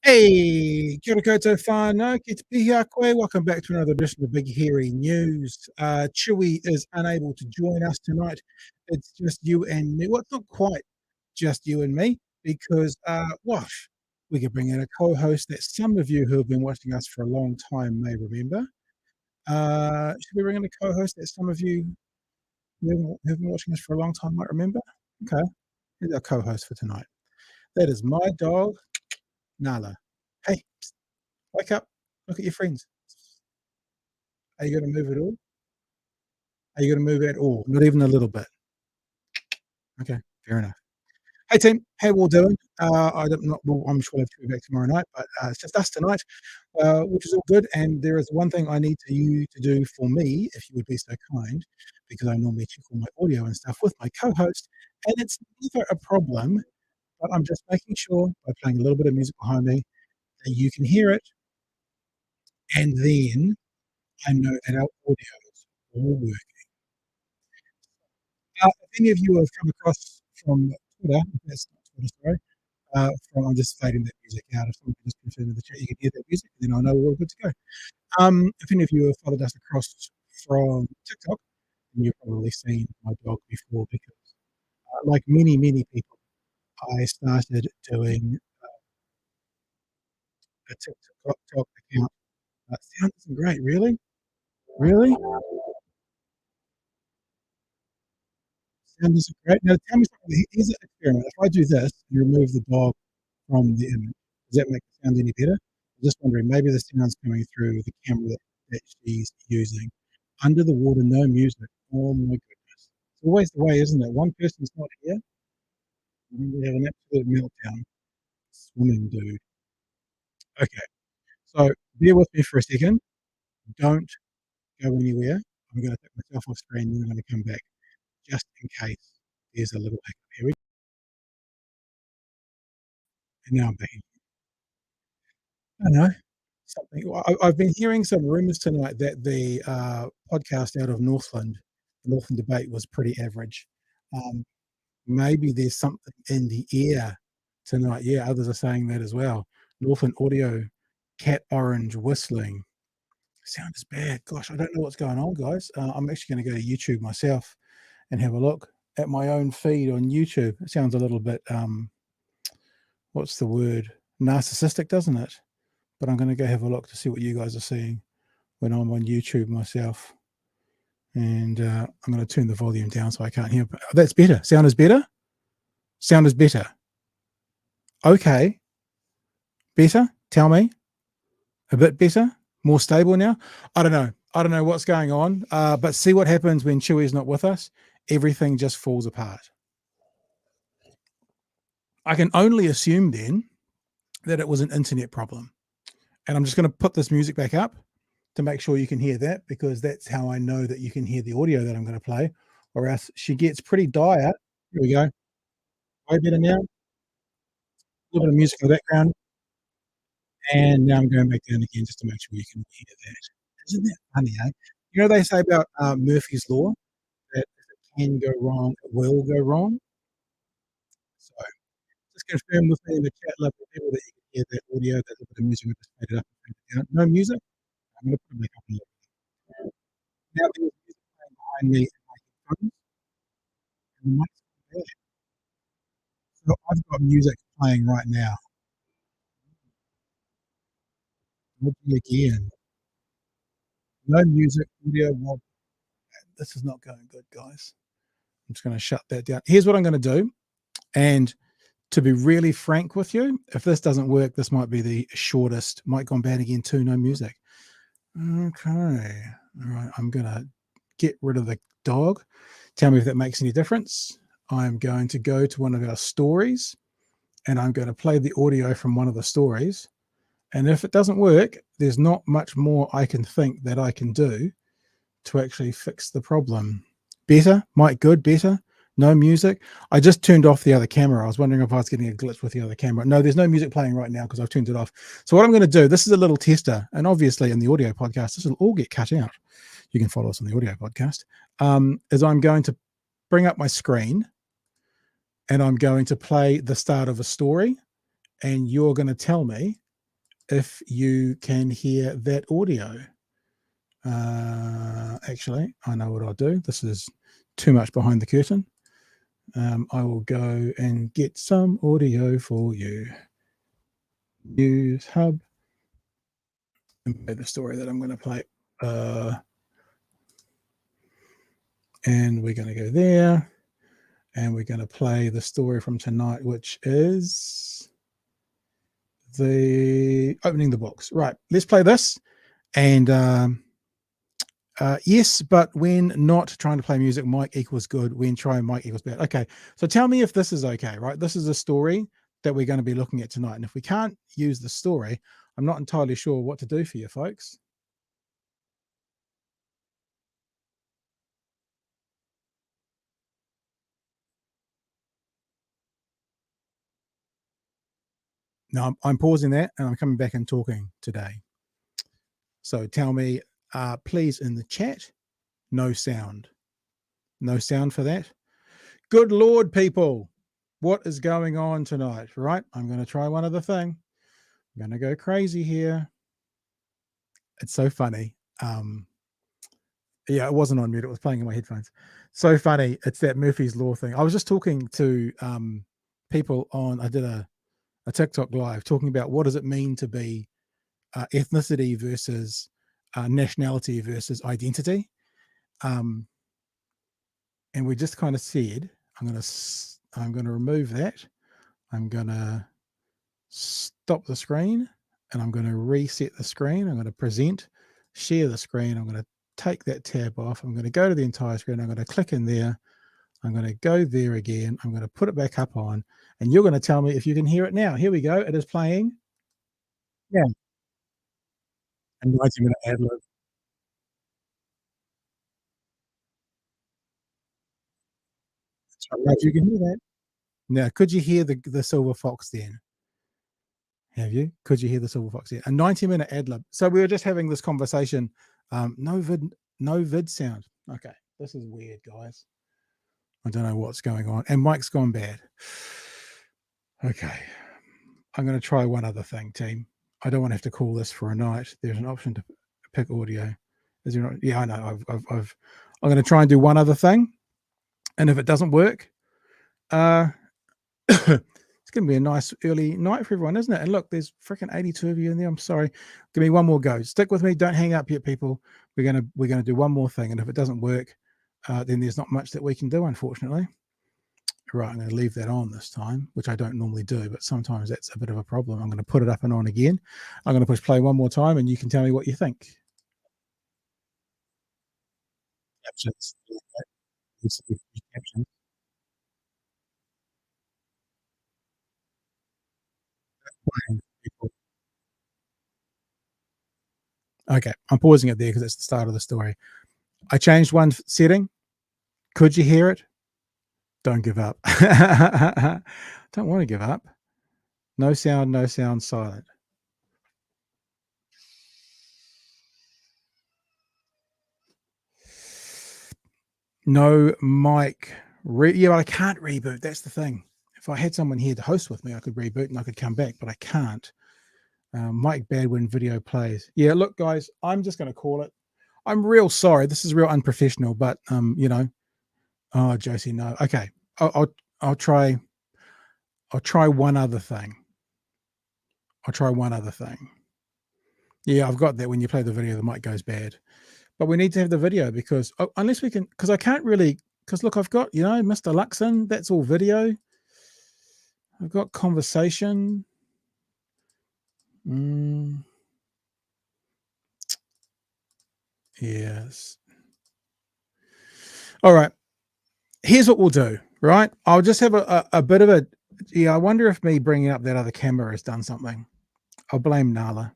Hey, kia ora koutou whānau, ki te pihi a koe. Welcome back to another edition of Big Hairy News. Chewy is unable to join us tonight. It's just you and me. Well, it's not quite just you and me because, wash, we could bring in a co-host that some of you who have been watching us for a long time may remember. Should we bring in a co-host that some of you who've been watching us for a long time might remember? Okay, here's our co-host for tonight. That is my dog, Nala. Hey, psst, wake up. Look at your friends. Are you going to move at all? Are you going to move at all? Not even a little bit. Okay, fair enough. Hey team, how we all doing? I'm sure we'll have to be back tomorrow night, but it's just us tonight, which is all good. And there is one thing I need you to do for me, if you would be so kind, because I normally check all my audio and stuff with my co-host, and it's never a problem. But I'm just making sure by playing a little bit of music behind me that you can hear it, and then I know that our audio is all working. If any of you have come across from Twitter, that's not Twitter, sorry, I'm just fading that music out. If someone can just confirm in the chat you can hear that music, then I know we're all good to go. If any of you have followed us across from TikTok, then you've probably seen my dog before because, like many people, I started doing a TikTok account. Sound isn't great, really? Really? Sound isn't great. Now, tell me something. Here's an experiment. If I do this and remove the dog from the image, does that make it sound any better? I'm just wondering, maybe the sound's coming through the camera that she's using. Under the water, no music. Oh my goodness. It's always the way, isn't it? One person's not here, and we have an absolute meltdown. Swimming, dude. Okay, so bear with me for a second. Don't go anywhere. I'm going to take myself off screen and then I'm going to come back just in case there's a little hiccup. Here we go. And now I'm back. I don't know. I've been hearing some rumors tonight that the podcast out of Northland, the Northland debate, was pretty average. Maybe there's something in the air tonight. Yeah, others are saying that as well. Northland audio, cat orange whistling. Sound is bad. Gosh, I don't know what's going on, guys. I'm actually going to go to YouTube myself and have a look at my own feed on YouTube. It sounds a little bit, what's the word? Narcissistic, doesn't it? But I'm going to go have a look to see what you guys are seeing when I'm on YouTube myself. And I'm going to turn the volume down so I can't hear. Oh, that's better. Sound is better? Sound is better. Okay. Better? Tell me. A bit better? More stable now? I don't know. I don't know what's going on. But see what happens when Chewy's not with us. Everything just falls apart. I can only assume then that it was an internet problem. And I'm just going to put this music back up to make sure you can hear that, because that's how I know that you can hear the audio that I'm going to play, or else she gets pretty dire. Here we go. Way better now. A little bit of music in the background. And now I'm going back down again just to make sure you can hear that. Isn't that funny, eh? You know, they say about Murphy's Law, that if it can go wrong, it will go wrong. So just confirm with me in the chat, lovely people, that you can hear that audio, that little bit of music. I just fade it up and fade it down. No music. I'm going to put it back up a little bit. Now there's music playing behind me in my headphones, and the mic's not there. So I've got music playing right now. Looking again. No music, audio. Well, this is not going good, guys. I'm just going to shut that down. Here's what I'm going to do. And to be really frank with you, if this doesn't work, this might be the shortest. Might gone bad again too. No music. Okay. All right. I'm going to get rid of the dog. Tell me if that makes any difference. I'm going to go to one of our stories, and I'm going to play the audio from one of the stories. And if it doesn't work, there's not much more I can think that I can do to actually fix the problem. Better? Mike, good, better? No music? I just turned off the other camera. I was wondering if I was getting a glitch with the other camera. No, there's no music playing right now because I've turned it off. So what I'm going to do, this is a little tester, and obviously in the audio podcast, this will all get cut out. You can follow us on the audio podcast, is I'm going to bring up my screen, and I'm going to play the start of a story, and you're going to tell me if you can hear that audio. Actually, I know what I'll do. This is too much behind the curtain. I will go and get some audio for you. News Hub. And play the story that I'm going to play. And we're going to go there. And we're going to play the story from tonight, which is the opening the books. Right. Let's play this. And yes, but when not trying to play music, mic equals good. When trying, mic equals bad. Okay, so tell me if this is okay, right? This is a story that we're going to be looking at tonight. And if we can't use the story, I'm not entirely sure what to do for you folks. Now, I'm pausing that and I'm coming back and talking today. So tell me, please, in the chat, no sound. No sound for that. Good Lord, people. What is going on tonight, right? I'm going to try one other thing. I'm going to go crazy here. It's so funny. Yeah, it wasn't on mute. It was playing in my headphones. So funny. It's that Murphy's Law thing. I was just talking to people on, I did a TikTok live talking about what does it mean to be ethnicity versus nationality versus identity. And we just kind of said, I'm going to remove that. I'm going to stop the screen and I'm going to reset the screen. I'm going to present, share the screen. I'm going to take that tab off. I'm going to go to the entire screen. I'm going to click in there. I'm going to go there again. I'm going to put it back up on, and you're going to tell me if you can hear it now. Here we go. It is playing. Yeah. And 90-minute ad lib. I don't know if you can hear that. Now, could you hear the silver fox then? Have you? Could you hear the silver fox then? A 90-minute ad lib. So we were just having this conversation. No vid sound. Okay. This is weird, guys. I don't know what's going on. And Mike's gone bad. Okay. I'm going to try one other thing, team. I don't want to have to call this for a night. There's an option to pick audio. Is there not? Yeah, I know. I'm going to try and do one other thing. And if it doesn't work, it's going to be a nice early night for everyone, isn't it? And look, there's freaking 82 of you in there. I'm sorry. Give me one more go. Stick with me. Don't hang up yet, people. We're going to do one more thing. And if it doesn't work, then there's not much that we can do, unfortunately. Right, I'm going to leave that on this time, which I don't normally do, but sometimes that's a bit of a problem. I'm going to put it up and on again. I'm going to push play one more time, and you can tell me what you think. Captions. Captions. Okay, I'm pausing it there because it's the start of the story. I changed one setting. Could you hear it? Don't give up. Don't want to give up. No sound, silent. No mic. Yeah, but I can't reboot. That's the thing. If I had someone here to host with me, I could reboot and I could come back, but I can't. Mike bad when video plays. Yeah, look, guys, I'm just going to call it. I'm real sorry. This is real unprofessional, but you know. Oh, Josie, no. Okay, I'll try. I'll try one other thing. Yeah, I've got that. When you play the video, the mic goes bad. But we need to have the video because unless we can, because I can't really. Because look, I've got Mr. Luxon. That's all video. I've got conversation. Yes. All right. Here's what we'll do. right? I'll just have a bit of a, yeah, I wonder if me bringing up that other camera has done something. I'll blame Nala.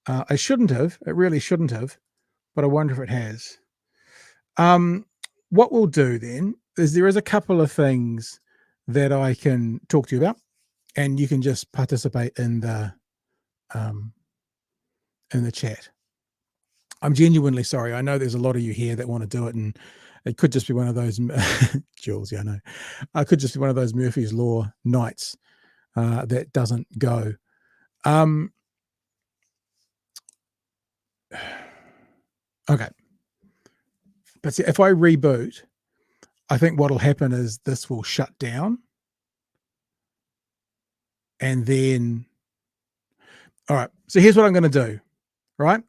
I shouldn't have. It really shouldn't have, but I wonder if it has. What we'll do then is there is a couple of things that I can talk to you about, and you can just participate in the chat. I'm genuinely sorry. I know there's a lot of you here that want to do it, and it could just be one of those Jules. Yeah, I know. I could just be one of those Murphy's Law nights that doesn't go. Okay, but see, if I reboot, I think what'll happen is this will shut down, and then, all right. So here's what I'm going to do. Right,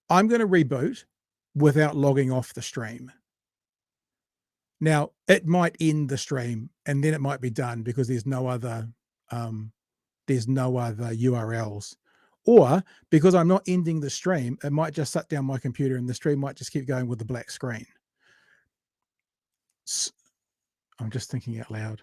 I'm going to reboot without logging off the stream. Now, it might end the stream and then it might be done because there's no other URLs. Or because I'm not ending the stream, it might just shut down my computer and the stream might just keep going with the black screen. I'm just thinking out loud.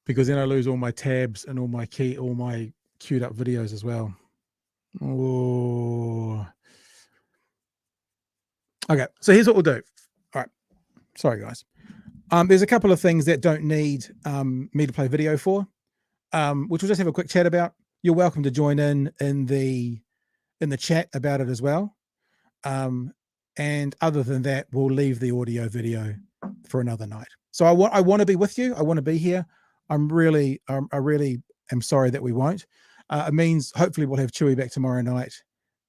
Because then I lose all my tabs and all my queued up videos as well. Oh. Okay, so here's what we'll do. All right, sorry guys. There's a couple of things that don't need me to play video for, which we'll just have a quick chat about. You're welcome to join in the chat about it as well. And other than that, we'll leave the audio video for another night. So I want to be with you. I want to be here. I really am sorry that we won't. It means hopefully we'll have Chewy back tomorrow night,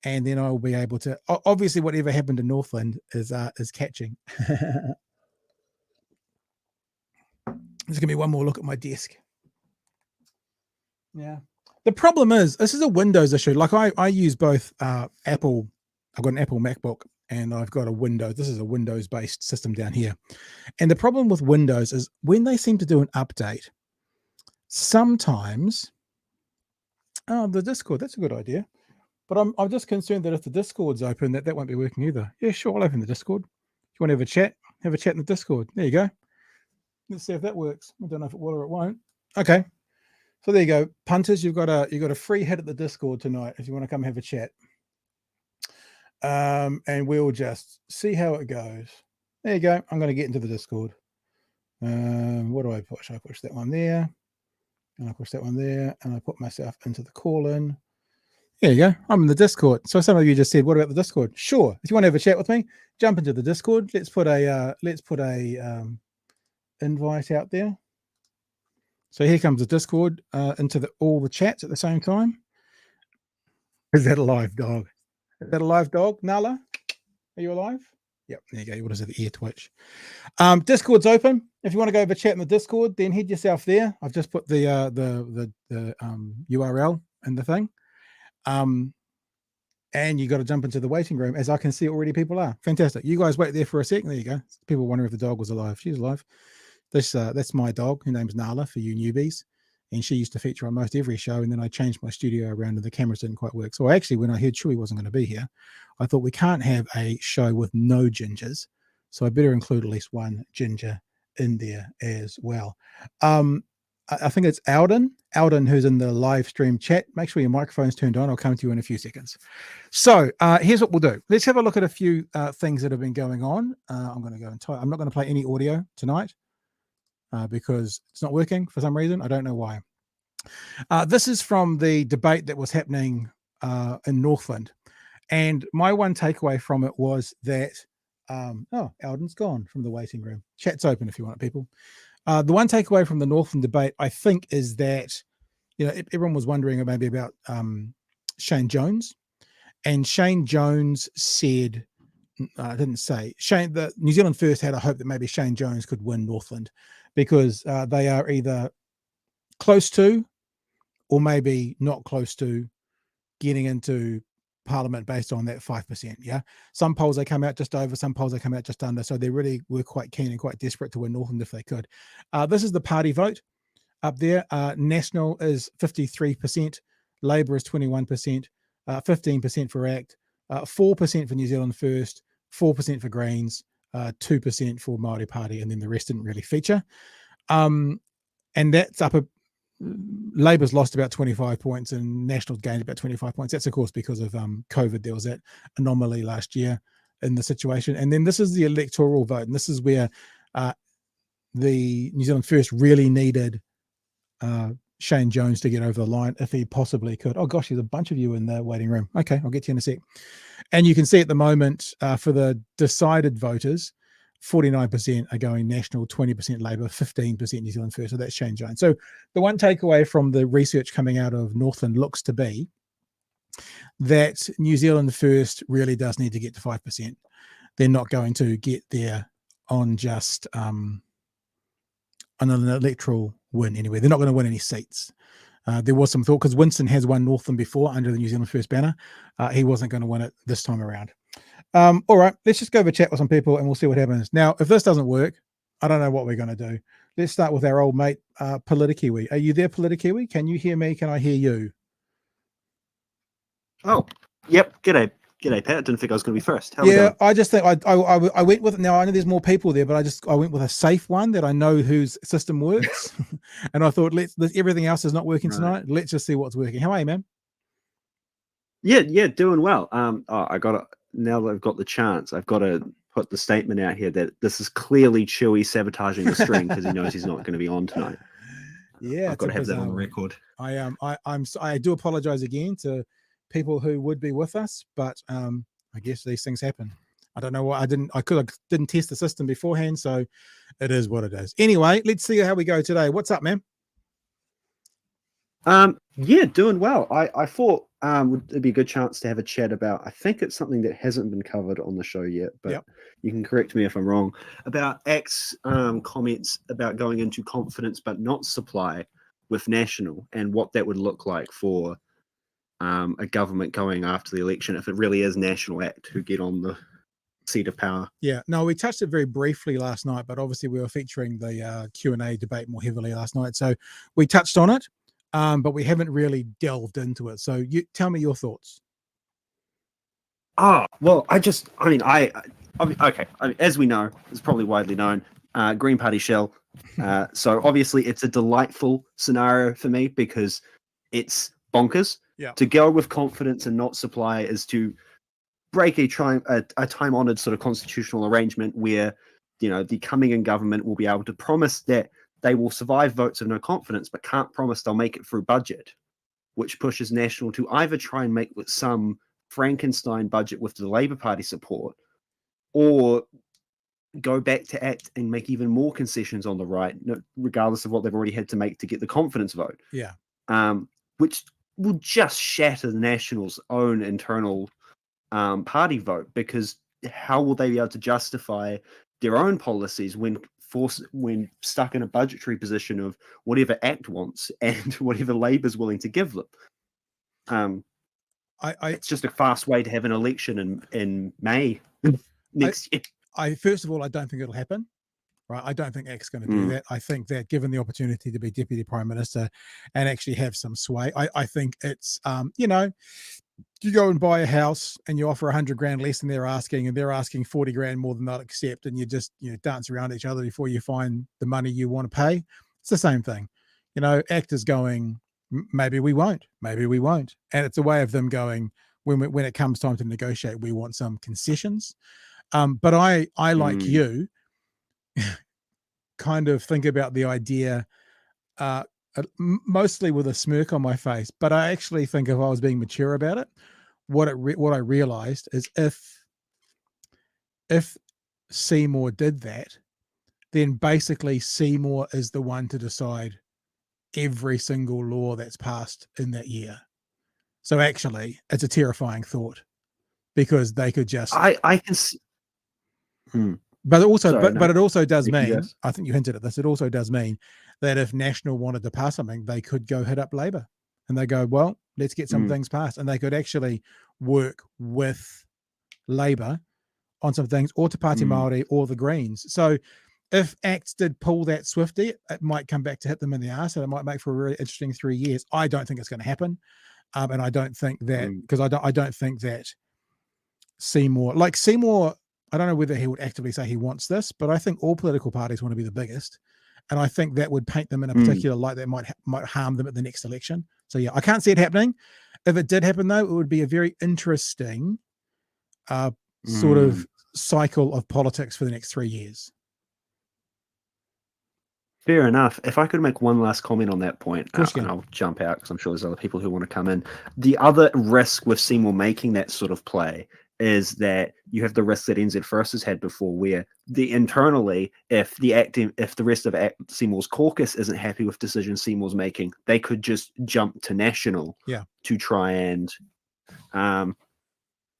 and then I'll be able to. Obviously, whatever happened in Northland is catching. There's gonna be one more look at my desk. Yeah. The problem is this is a Windows issue. Like I use both Apple. I've got an Apple MacBook and I've got a Windows. This is a Windows-based system down here. And the problem with Windows is when they seem to do an update, sometimes, the Discord, that's a good idea. But I'm just concerned that if the Discord's open, that won't be working either. Yeah, sure, I'll open the Discord. If you want to have a chat in the Discord. There you go. Let's see if that works. I don't know if it will or it won't. Okay. So there you go. Punters, you've got a free hit at the Discord tonight if you want to come have a chat. And we'll just see how it goes. There you go. I'm going to get into the Discord. What do I push? I push that one there. And I push that one there. And I put myself into the call-in. There you go. I'm in the Discord. So some of you just said, what about the Discord? Sure. If you want to have a chat with me, jump into the Discord. Let's put a invite out there. So here comes the Discord into all the chats at the same time. Is that a live dog? Is that a live dog? Nala, are you alive? Yep, there you go. What is it? The ear twitch. Discord's open. If you want to go over chat in the Discord, then head yourself there. I've just put the URL in the thing. And you got to jump into the waiting room. As I can see already, people are. Fantastic. You guys wait there for a second. There you go. People wondering if the dog was alive. She's alive. That's my dog. Her name's Nala for you newbies. And she used to feature on most every show. And then I changed my studio around and the cameras didn't quite work. So actually, when I heard Chewy wasn't going to be here, I thought we can't have a show with no gingers. So I better include at least one ginger in there as well. I think it's Alden, who's in the live stream chat. Make sure your microphone's turned on. I'll come to you in a few seconds. So here's what we'll do. Let's have a look at a few things that have been going on. I'm going to go and I'm not going to play any audio tonight because it's not working for some reason. I don't know why. This is from the debate that was happening in Northland. And my one takeaway from it was that, Alden's gone from the waiting room. Chat's open if you want it, people. The one takeaway from the Northland debate, I think, is that, everyone was wondering maybe about Shane Jones. And Shane Jones said, didn't say, the New Zealand First had a hope that maybe Shane Jones could win Northland because they are either close to or maybe not close to getting into Parliament based on that 5%. Yeah. Some polls they come out just over, some polls they come out just under. So they really were quite keen and quite desperate to win Northland if they could. This is the party vote up there. National is 53%, Labour is 21%, 15% for ACT, 4% for New Zealand First, 4% for Greens, 2% for Māori Party, and then the rest didn't really feature. And that's up Labour's lost about 25 points and National's gained about 25 points. That's, of course, because of COVID. There was that anomaly last year in the situation. And then this is the electoral vote. And this is where the New Zealand First really needed Shane Jones to get over the line if he possibly could. Oh, gosh, there's a bunch of you in the waiting room. Okay, I'll get to you in a sec. And you can see at the moment for the decided voters, 49% are going National, 20% Labour, 15% New Zealand First. So that's Shane Jones. So the one takeaway from the research coming out of Northland looks to be that New Zealand First really does need to get to 5%. They're not going to get there on just on an electoral win anyway. They're not going to win any seats. There was some thought, because Winston has won Northland before under the New Zealand First banner. He wasn't going to win it this time around. All right, let's just go over chat with some people and we'll see what happens. Now, if this doesn't work, I don't know what we're going to do. Let's start with our old mate, Politikiwi. Are you there, Politikiwi? Can you hear me? Can I hear you? Oh, yep. G'day, Pat. I didn't think I was going to be first. How yeah, I just think I went with, now I know there's more people there, but I went with a safe one that I know whose system works. And I thought, everything else is not working tonight. Let's just see what's working. How are you, man? Yeah, doing well. Now that I've got the chance, I've got to put the statement out here that this is clearly Chewy sabotaging the stream because he knows he's not going to be on tonight. Yeah, I've got to have that on the record. I do apologize again to people who would be with us, but I guess these things happen. I don't know what I didn't test the system beforehand, so it is what it is. Anyway, let's see how we go today. What's up, man? Yeah, doing well. I thought it'd be a good chance to have a chat about, I think it's something that hasn't been covered on the show yet, but you can correct me if I'm wrong, about ACT's comments about going into confidence but not supply with National, and what that would look like for a government going after the election if it really is National ACT who get on the seat of power. Yeah, no, we touched it very briefly last night, but obviously we were featuring the Q&A debate more heavily last night, so we touched on it. But we haven't really delved into it. So you tell me your thoughts. Well, as we know, it's probably widely known, Green Party shell. So obviously it's a delightful scenario for me because it's bonkers. Yeah. To go with confidence and not supply is to break a time-honored sort of constitutional arrangement where, the coming in government will be able to promise that they will survive votes of no confidence, but can't promise they'll make it through budget, which pushes National to either try and make some Frankenstein budget with the Labour Party support, or go back to ACT and make even more concessions on the right, regardless of what they've already had to make to get the confidence vote. Yeah. Which will just shatter the National's own internal party vote, because how will they be able to justify their own policies when stuck in a budgetary position of whatever ACT wants and whatever Labour's willing to give them? It's just a fast way to have an election in May next year. First of all, I don't think it'll happen. Right, I don't think ACT's going to do that. I think that given the opportunity to be Deputy Prime Minister and actually have some sway, I think it's you go and buy a house and you offer 100 grand less than they're asking, and they're asking 40 grand more than they'll accept, and you just dance around each other before you find the money you want to pay. It's the same thing. ACT is going, maybe we won't, and it's a way of them going, when it comes time to negotiate, we want some concessions. But I like you kind of think about the idea mostly with a smirk on my face, but I actually think if I was being mature about it, what I realized is if Seymour did that, then basically Seymour is the one to decide every single law that's passed in that year. So actually it's a terrifying thought, because they could just I can see. But it also does mean, I think you hinted at this, it also does mean that if National wanted to pass something, they could go hit up Labour and they go, well, let's get some things passed. And they could actually work with Labour on some things, or Te Pāti Māori or the Greens. So if ACT did pull that swifty, it might come back to hit them in the arse, and it might make for a really interesting 3 years. I don't think it's going to happen. And I don't think that, Mm. because I don't think that Seymour, I don't know whether he would actively say he wants this, but I think all political parties want to be the biggest. And I think that would paint them in a Mm. particular light that might harm them at the next election. So yeah, I can't see it happening. If it did happen, though, it would be a very interesting sort Mm. of cycle of politics for the next 3 years. Fair enough. If I could make one last comment on that point, Of course you and can. I'll jump out because I'm sure there's other people who want to come in. The other risk with Seymour making that sort of play is that you have the risk that NZFirst has had before, where internally, if the rest of Seymour's caucus isn't happy with decisions Seymour's making, they could just jump to national to try and,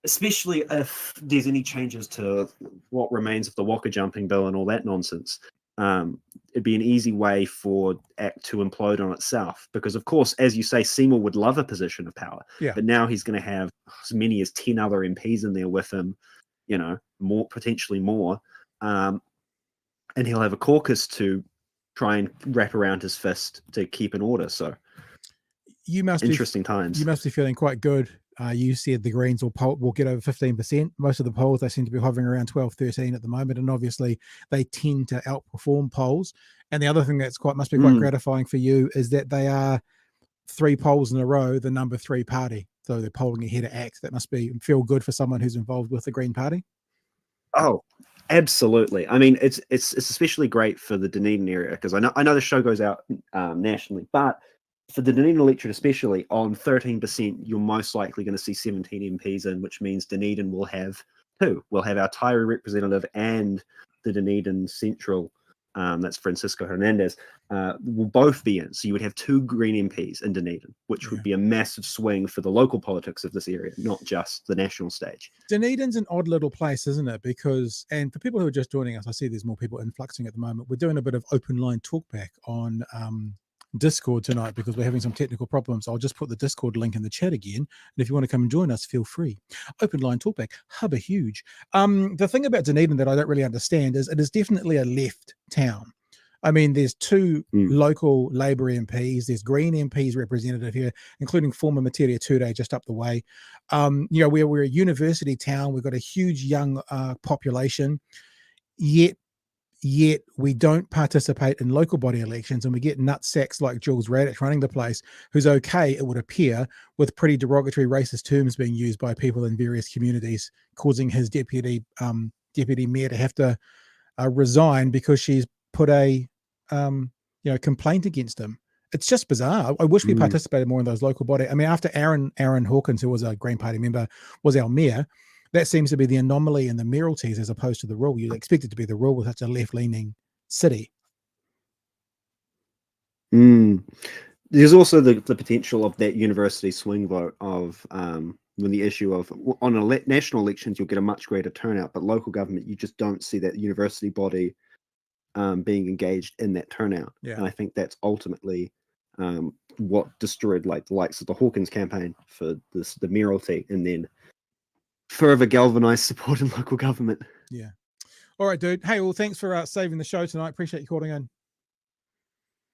especially if there's any changes to what remains of the Walker jumping bill and all that nonsense. It'd be an easy way for ACT to implode on itself, because of course, as you say, Seymour would love a position of power, but now he's going to have as many as 10 other MPs in there with him, potentially more, and he'll have a caucus to try and wrap around his fist to keep in order. So interesting times. You must be feeling quite good. You said the Greens will get over 15%. Most of the polls, they seem to be hovering around 12, 13 at the moment. And obviously they tend to outperform polls. And the other thing that's must be quite gratifying for you is that they are 3 polls in a row, the number 3 party. So they're polling ahead of ACT. That must feel good for someone who's involved with the Green Party. Oh, absolutely. I mean, it's especially great for the Dunedin area, because I know the show goes out nationally, but for the Dunedin electorate, especially on 13%, you're most likely going to see 17 MPs in, which means Dunedin will have 2. We'll have our Taieri representative and the Dunedin Central, that's Francisco Hernandez, will both be in. So you would have 2 Green MPs in Dunedin, which would be a massive swing for the local politics of this area, not just the national stage. Dunedin's an odd little place, isn't it? Because, and for people who are just joining us, I see there's more people influxing at the moment. We're doing a bit of open line talkback on Discord tonight because we're having some technical problems. I'll just put the Discord link in the chat again, and if you want to come and join us, feel free. Open line talkback, hubba huge. The thing about Dunedin that I don't really understand is it is definitely a left town. I mean, there's 2 local Labour MPs, there's Green MPs representative here, including former Materia Ture just up the way. We're a university town, we've got a huge young population, yet we don't participate in local body elections, and we get nutsacks like Jules Radich running the place, who's okay, it would appear, with pretty derogatory racist terms being used by people in various communities, causing his deputy mayor to have to resign because she's put a complaint against him. It's just bizarre. I wish we participated more in those local body. I mean, after Aaron Hawkins, who was a Green Party member, was our mayor, that seems to be the anomaly in the mayoralties as opposed to the rule. You'd expect it to be the rule with such a left-leaning city. There's also the potential of that university swing vote of when the issue of on national elections, you'll get a much greater turnout, but local government, you just don't see that university body being engaged in that turnout. And I think that's ultimately what destroyed the likes of the Hawkins campaign for the mayoralty, and then further galvanized support in local government. Yeah. All right, dude. Hey, well, thanks for saving the show tonight. Appreciate you calling in.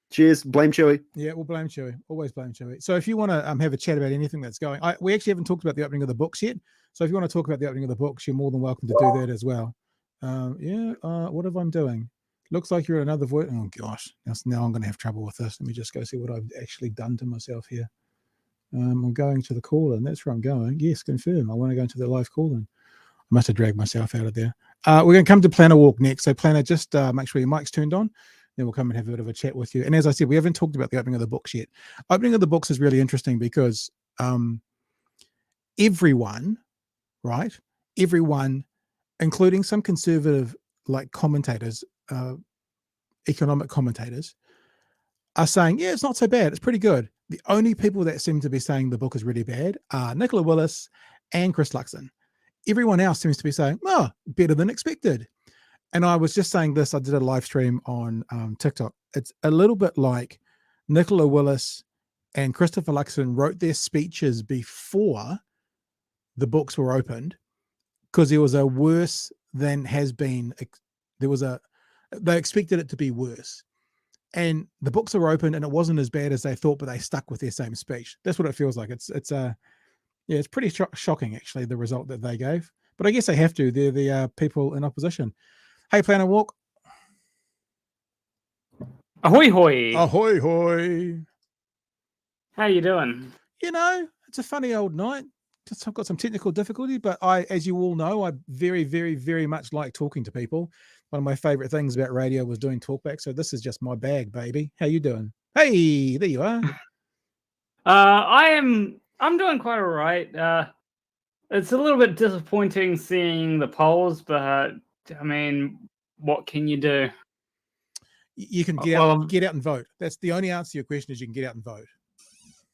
Cheers. Blame Chewy. Yeah, we'll blame Chewy. Always blame Chewy. So if you want to have a chat about anything that's going, we actually haven't talked about the opening of the books yet. So if you want to talk about the opening of the books, you're more than welcome to do that as well. What have I doing? Looks like you're another voice. Oh gosh, now I'm going to have trouble with this. Let me just go see what I've actually done to myself here. I'm going to the call-in. That's where I'm going. Yes, confirm. I want to go into the live call-in. I must have dragged myself out of there. We're going to come to Planner Walk next. So Planner, just make sure your mic's turned on. Then we'll come and have a bit of a chat with you. And as I said, we haven't talked about the opening of the books yet. Opening of the books is really interesting because everyone, including some conservative commentators, economic commentators, are saying, yeah, it's not so bad. It's pretty good. The only people that seem to be saying the book is really bad are Nicola Willis and Chris Luxon. Everyone else seems to be saying, oh, better than expected. And I was just saying this, I did a live stream on TikTok. It's a little bit like Nicola Willis and Christopher Luxon wrote their speeches before the books were opened, because there was a worse than has been. They expected it to be worse. and the books are open, and it wasn't as bad as they thought, but they stuck with their same speech. That's what it feels like. It's pretty shocking actually, the result that they gave. But I guess they have to. They're the people in opposition. Hey, Plan and Walk. Ahoy hoy. Ahoy hoy. How you doing? It's a funny old night. Just I've got some technical difficulty, but as you all know, I very, very, very much like talking to people. One of my favorite things about radio was doing talkback. So this is just my bag, baby. How you doing? Hey, there you are. I'm doing quite all right. It's a little bit disappointing seeing the polls, but I mean, what can you do? You can get out and vote. That's the only answer to your question, is you can get out and vote.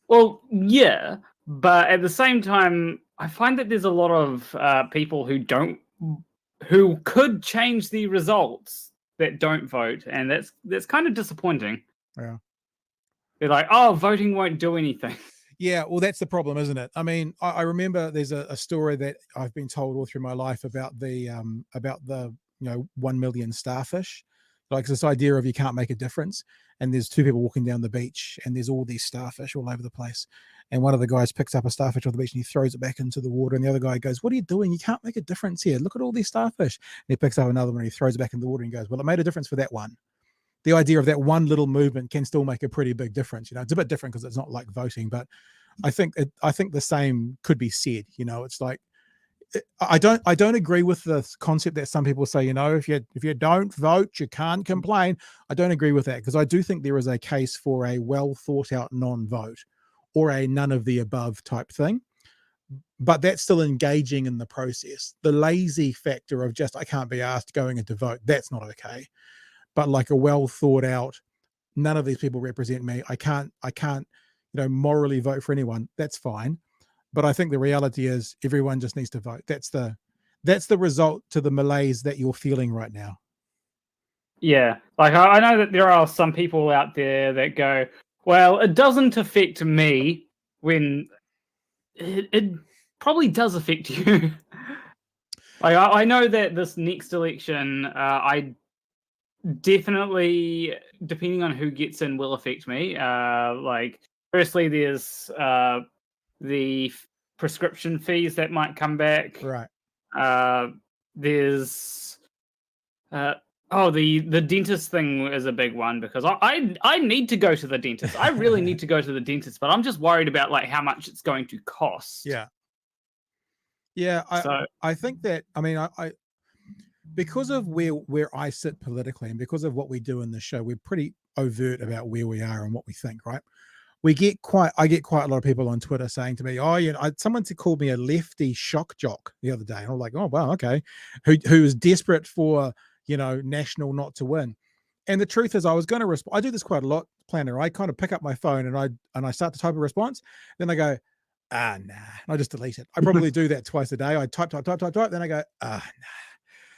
Well, yeah, but at the same time, I find that there's a lot of people who could change the results that don't vote, and that's kind of disappointing. Yeah. They're like, oh, voting won't do anything. Yeah, well, that's the problem, isn't it? I mean, I remember there's a story that I've been told all through my life about the 1 million starfish. Like this idea of you can't make a difference, and there's two people walking down the beach, and there's all these starfish all over the place, and one of the guys picks up a starfish off the beach and he throws it back into the water, and the other guy goes, "What are you doing? You can't make a difference here. Look at all these starfish." And he picks up another one and he throws it back in the water and goes, "Well, it made a difference for that one." The idea of that one little movement can still make a pretty big difference. It's a bit different because it's not like voting, but I think the same could be said. It's like, I don't agree with the concept that some people say, if you don't vote, you can't complain. I don't agree with that, because I do think there is a case for a well thought out non-vote, or a none of the above type thing. But that's still engaging in the process. The lazy factor of just, I can't be asked going into vote, that's not okay. But like a well thought out, none of these people represent me, I can't morally vote for anyone, that's fine. But I think the reality is everyone just needs to vote. That's the result to the malaise that you're feeling right now. Yeah, like I know that there are some people out there that go, well, it doesn't affect me, when it probably does affect you. Like I know that this next election, I definitely, depending on who gets in, will affect me. Like, firstly, there's the prescription fees that might come back. Right. There's the dentist thing is a big one, because I need to go to the dentist. I really need to go to the dentist, but I'm just worried about like how much it's going to cost. Yeah. I think that, I mean, I because of where I sit politically, and because of what we do in the show, we're pretty overt about where we are and what we think, right? I get quite a lot of people on Twitter saying to me, "Oh, someone called me a lefty shock jock the other day," and I'm like, "Oh, wow, okay." Who is desperate for National not to win? And the truth is, I was going to respond. I do this quite a lot, Planner. I kind of pick up my phone and I start to type a response, then I go, nah, and I just delete it. I probably do that twice a day. I type, then I go, nah.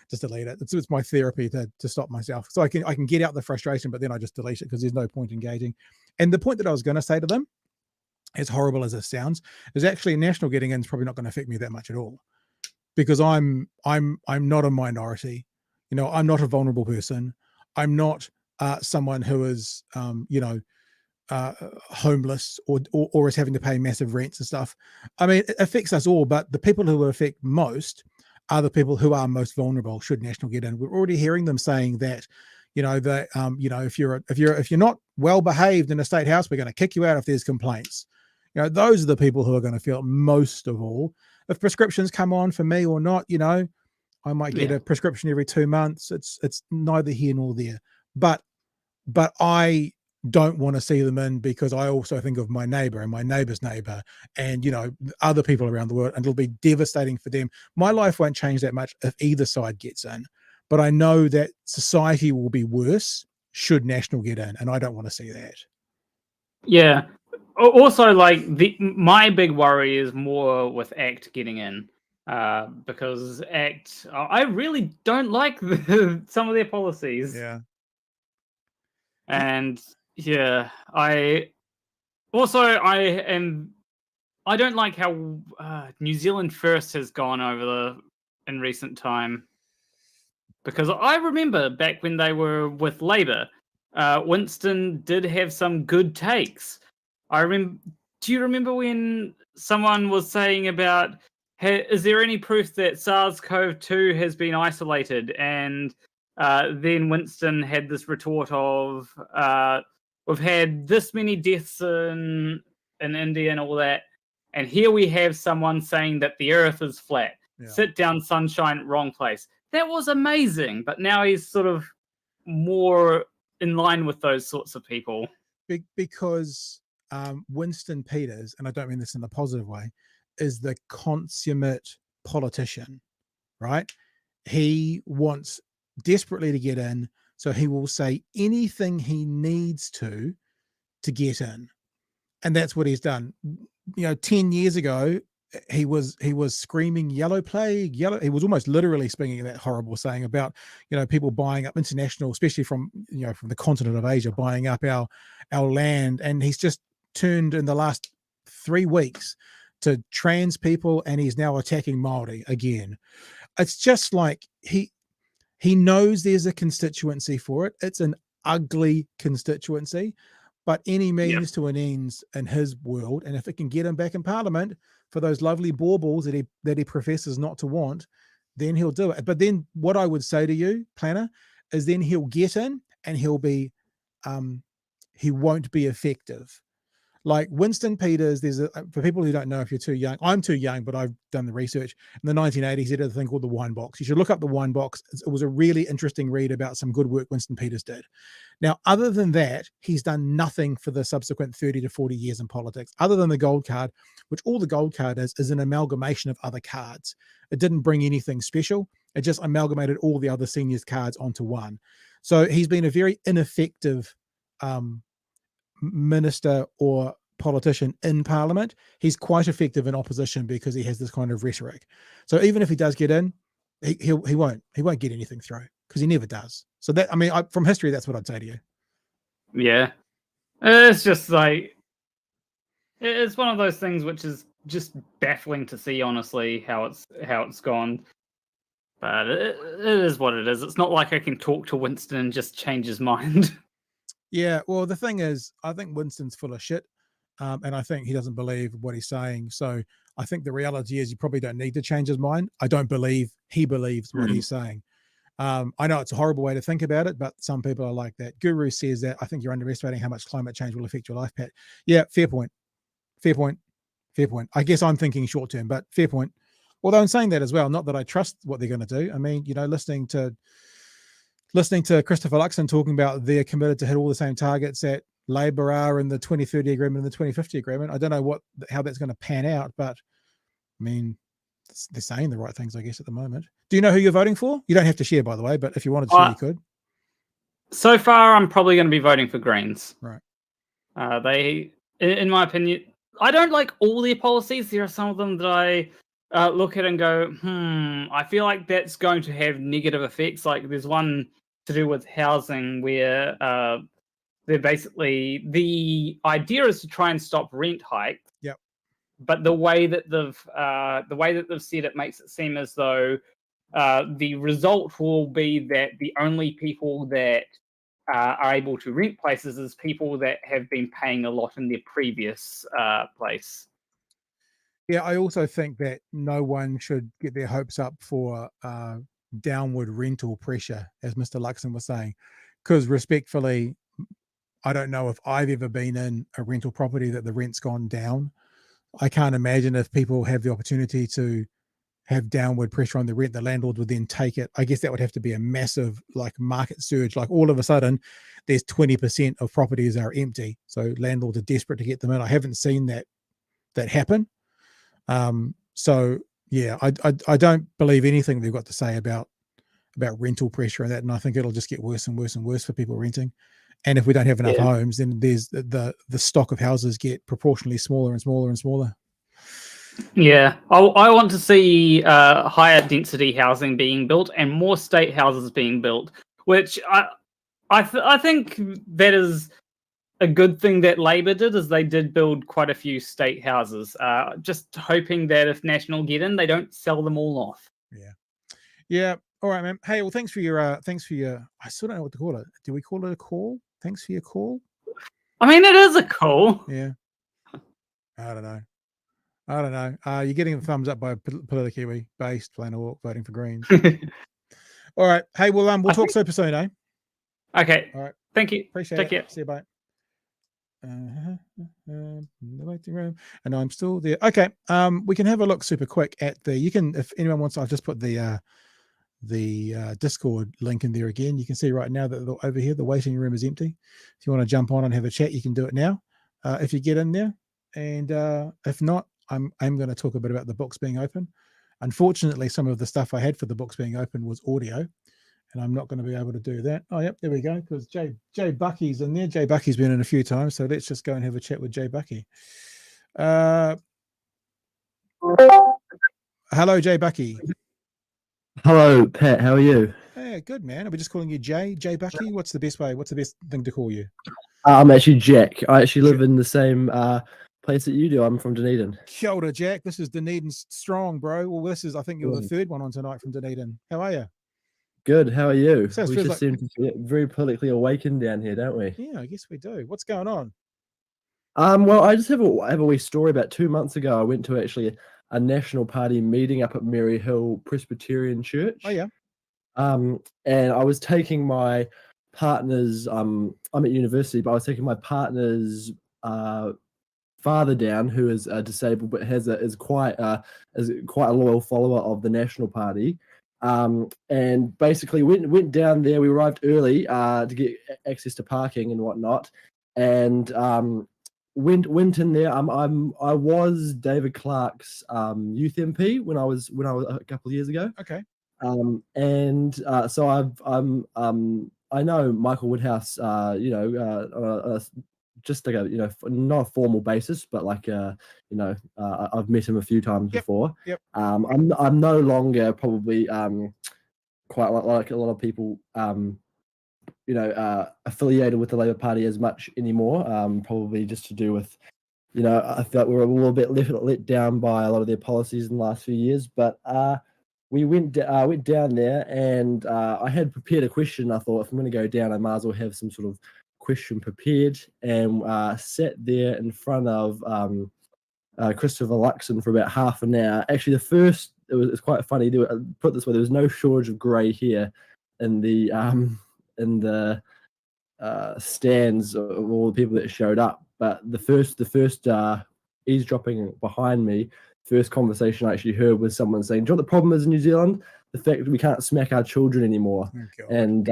Just delete it. It's my therapy to stop myself, so I can get out the frustration, but then I just delete it because there's no point engaging. And the point that I was going to say to them, as horrible as it sounds, is actually National getting in is probably not going to affect me that much at all, because I'm not a minority. I'm not a vulnerable person. I'm not someone who is homeless or is having to pay massive rents and stuff. I mean, it affects us all, but the people who affect most are the people who are most vulnerable should National get in. We're already hearing them saying that, if you're not well behaved in a state house, we're going to kick you out if there's complaints. Those are the people who are going to feel it most of all. If prescriptions come on for me or not, I might get a prescription every 2 months. It's neither here nor there. But I don't want to see them in, because I also think of my neighbor and my neighbor's neighbor and other people around the world, and it'll be devastating for them. My life won't change that much if either side gets in, but I know that society will be worse should National get in, and I don't want to see that. Yeah. Also, like, my big worry is more with ACT getting in, because ACT, I really don't like some of their policies. Yeah. And yeah, I don't like how NZFirst has gone in recent time, because I remember back when they were with Labour, Winston did have some good takes. I remember. Do you remember when someone was saying about, is there any proof that SARS-CoV-2 has been isolated? And then Winston had this retort of, we've had this many deaths in India and all that, and here we have someone saying that the Earth is flat. Yeah. Sit down, sunshine, wrong place. That was amazing, but now he's sort of more in line with those sorts of people. Because Winston Peters, and I don't mean this in a positive way, is the consummate politician, right? He wants desperately to get in, so he will say anything he needs to get in. And that's what he's done. 10 years ago, he was screaming yellow plague, yellow. He was almost literally speaking that horrible saying about, people buying up international, especially from the continent of Asia, buying up our land. And he's just turned in the last 3 weeks to trans people, and he's now attacking Māori again. It's just like he knows there's a constituency for it. It's an ugly constituency, but any means to an ends in his world. And if it can get him back in Parliament for those lovely baubles that he professes not to want, then he'll do it. But then what I would say to you, Planner, is then he'll get in and he'll be, he won't be effective. Like Winston Peters, for people who don't know, if you're too young, I'm too young, but I've done the research. In the 1980s, he did a thing called the Wine Box. You should look up the Wine Box. It was a really interesting read about some good work Winston Peters did. Now, other than that, he's done nothing for the subsequent 30 to 40 years in politics, other than the gold card, which all the gold card is an amalgamation of other cards. It didn't bring anything special. It just amalgamated all the other seniors cards onto one. So he's been a very ineffective minister or politician in Parliament. He's quite effective in opposition because he has this kind of rhetoric. So even if he does get in, he won't get anything through because he never does. So that, from history, that's what I'd say to you. Yeah, it's just like, it's one of those things which is just baffling to see, honestly, how it's gone. But it is what it is. It's not like I can talk to Winston and just change his mind. Yeah, well, the thing is, I think Winston's full of shit, and I think he doesn't believe what he's saying. So I think the reality is you probably don't need to change his mind. I don't believe he believes what he's saying. I know it's a horrible way to think about it, but some people are like that. Guru says that. I think you're underestimating how much climate change will affect your life, Pat. Yeah, fair point. I guess I'm thinking short term, but fair point. Although in saying that as well, not that I trust what they're going to do. I mean, listening to Christopher Luxon talking about they're committed to hit all the same targets that Labour are in the 2030 agreement and the 2050 agreement. I don't know how that's going to pan out, but I mean, they're saying the right things, I guess, at the moment. Do you know who you're voting for? You don't have to share, by the way, but if you wanted to, you could. So far, I'm probably going to be voting for Greens. Right. They, in my opinion, I don't like all their policies. There are some of them that I look at and go, I feel like that's going to have negative effects. Like there's one to do with housing where they're basically, the idea is to try and stop rent hikes. Yep. But the way that they've said it makes it seem as though the result will be that the only people that are able to rent places is people that have been paying a lot in their previous place. Yeah, I also think that no one should get their hopes up for downward rental pressure, as Mr. Luxon was saying, because respectfully, I don't know if I've ever been in a rental property that the rent's gone down. I can't imagine if people have the opportunity to have downward pressure on the rent, the landlord would then take it. I guess that would have to be a massive market surge. Like all of a sudden there's 20% of properties are empty. So landlords are desperate to get them in. I haven't seen that happen. So yeah, I don't believe anything they've got to say about rental pressure and that. And I think it'll just get worse and worse and worse for people renting. And if we don't have enough homes, then there's the stock of houses get proportionally smaller and smaller and smaller. Yeah, I want to see higher density housing being built and more state houses being built, which I think that is a good thing that Labour did, is they did build quite a few state houses. Just hoping that if National get in, they don't sell them all off. Yeah. All right, man. Hey, well, thanks for your. I still don't know what to call it. Do we call it a call? Thanks for your call. I mean, it is a call. Yeah. I don't know. You're getting a thumbs up by Politikiwi based Flannel voting for Greens. All right. Hey, we'll talk super soon, eh? Okay. All right. Thank you. Appreciate Take it. care. See you, bye. The waiting room, and I'm still there. Okay. We can have a look super quick at if anyone wants, I've just put the Discord link in there again. You can see right now that over here the waiting room is empty. If you want to jump on and have a chat, you can do it now. If you get in there, and if not, I'm going to talk a bit about the books being open. Unfortunately, some of the stuff I had for the books being open was audio, and I'm not going to be able to do that. Oh, yep, there we go. Because Jay Bucky's in there. Jay Bucky's been in a few times, so let's just go and have a chat with Jay Bucky. Hello, Jay Bucky. Hello, Pat. How are you? Yeah, good, man. Are we just calling you Jay Bucky? What's the best thing to call you? I'm actually Jack. I actually live in the same place that you do. I'm from Dunedin. Kia ora, Jack. This is Dunedin Strong, bro. Well, I think you're the third one on tonight from Dunedin. How are you? Good. How are you? So we just seem to be very politically awakened down here, don't we? Yeah, I guess we do. What's going on? Well, I just have a wee story. About 2 months ago, I went to actually a National Party meeting up at Mary Hill Presbyterian Church. Oh, yeah. And I was taking my partner's. I'm at university, but I was taking my partner's father down, who is disabled but is quite a loyal follower of the National Party. And basically went down there. We arrived early to get access to parking and whatnot, and went in there. I was David Clark's youth MP when I was a couple of years ago. Okay. So I know Michael Woodhouse. Just like not a formal basis, but like I've met him a few times before. Yep. I'm no longer probably quite like a lot of people affiliated with the Labour Party as much anymore. Probably just to do with I felt we were a little bit let down by a lot of their policies in the last few years. But we went down there, and I had prepared a question. I thought, if I'm going to go down, I might as well have some sort of question prepared, and sat there in front of Christopher Luxon for about half an hour. Actually, it's quite funny. Put it this way, there was no shortage of grey hair in the stands of all the people that showed up. But the first eavesdropping behind me, first conversation I actually heard was someone saying, "Do you know what the problem is in New Zealand? The fact that we can't smack our children anymore." Okay. And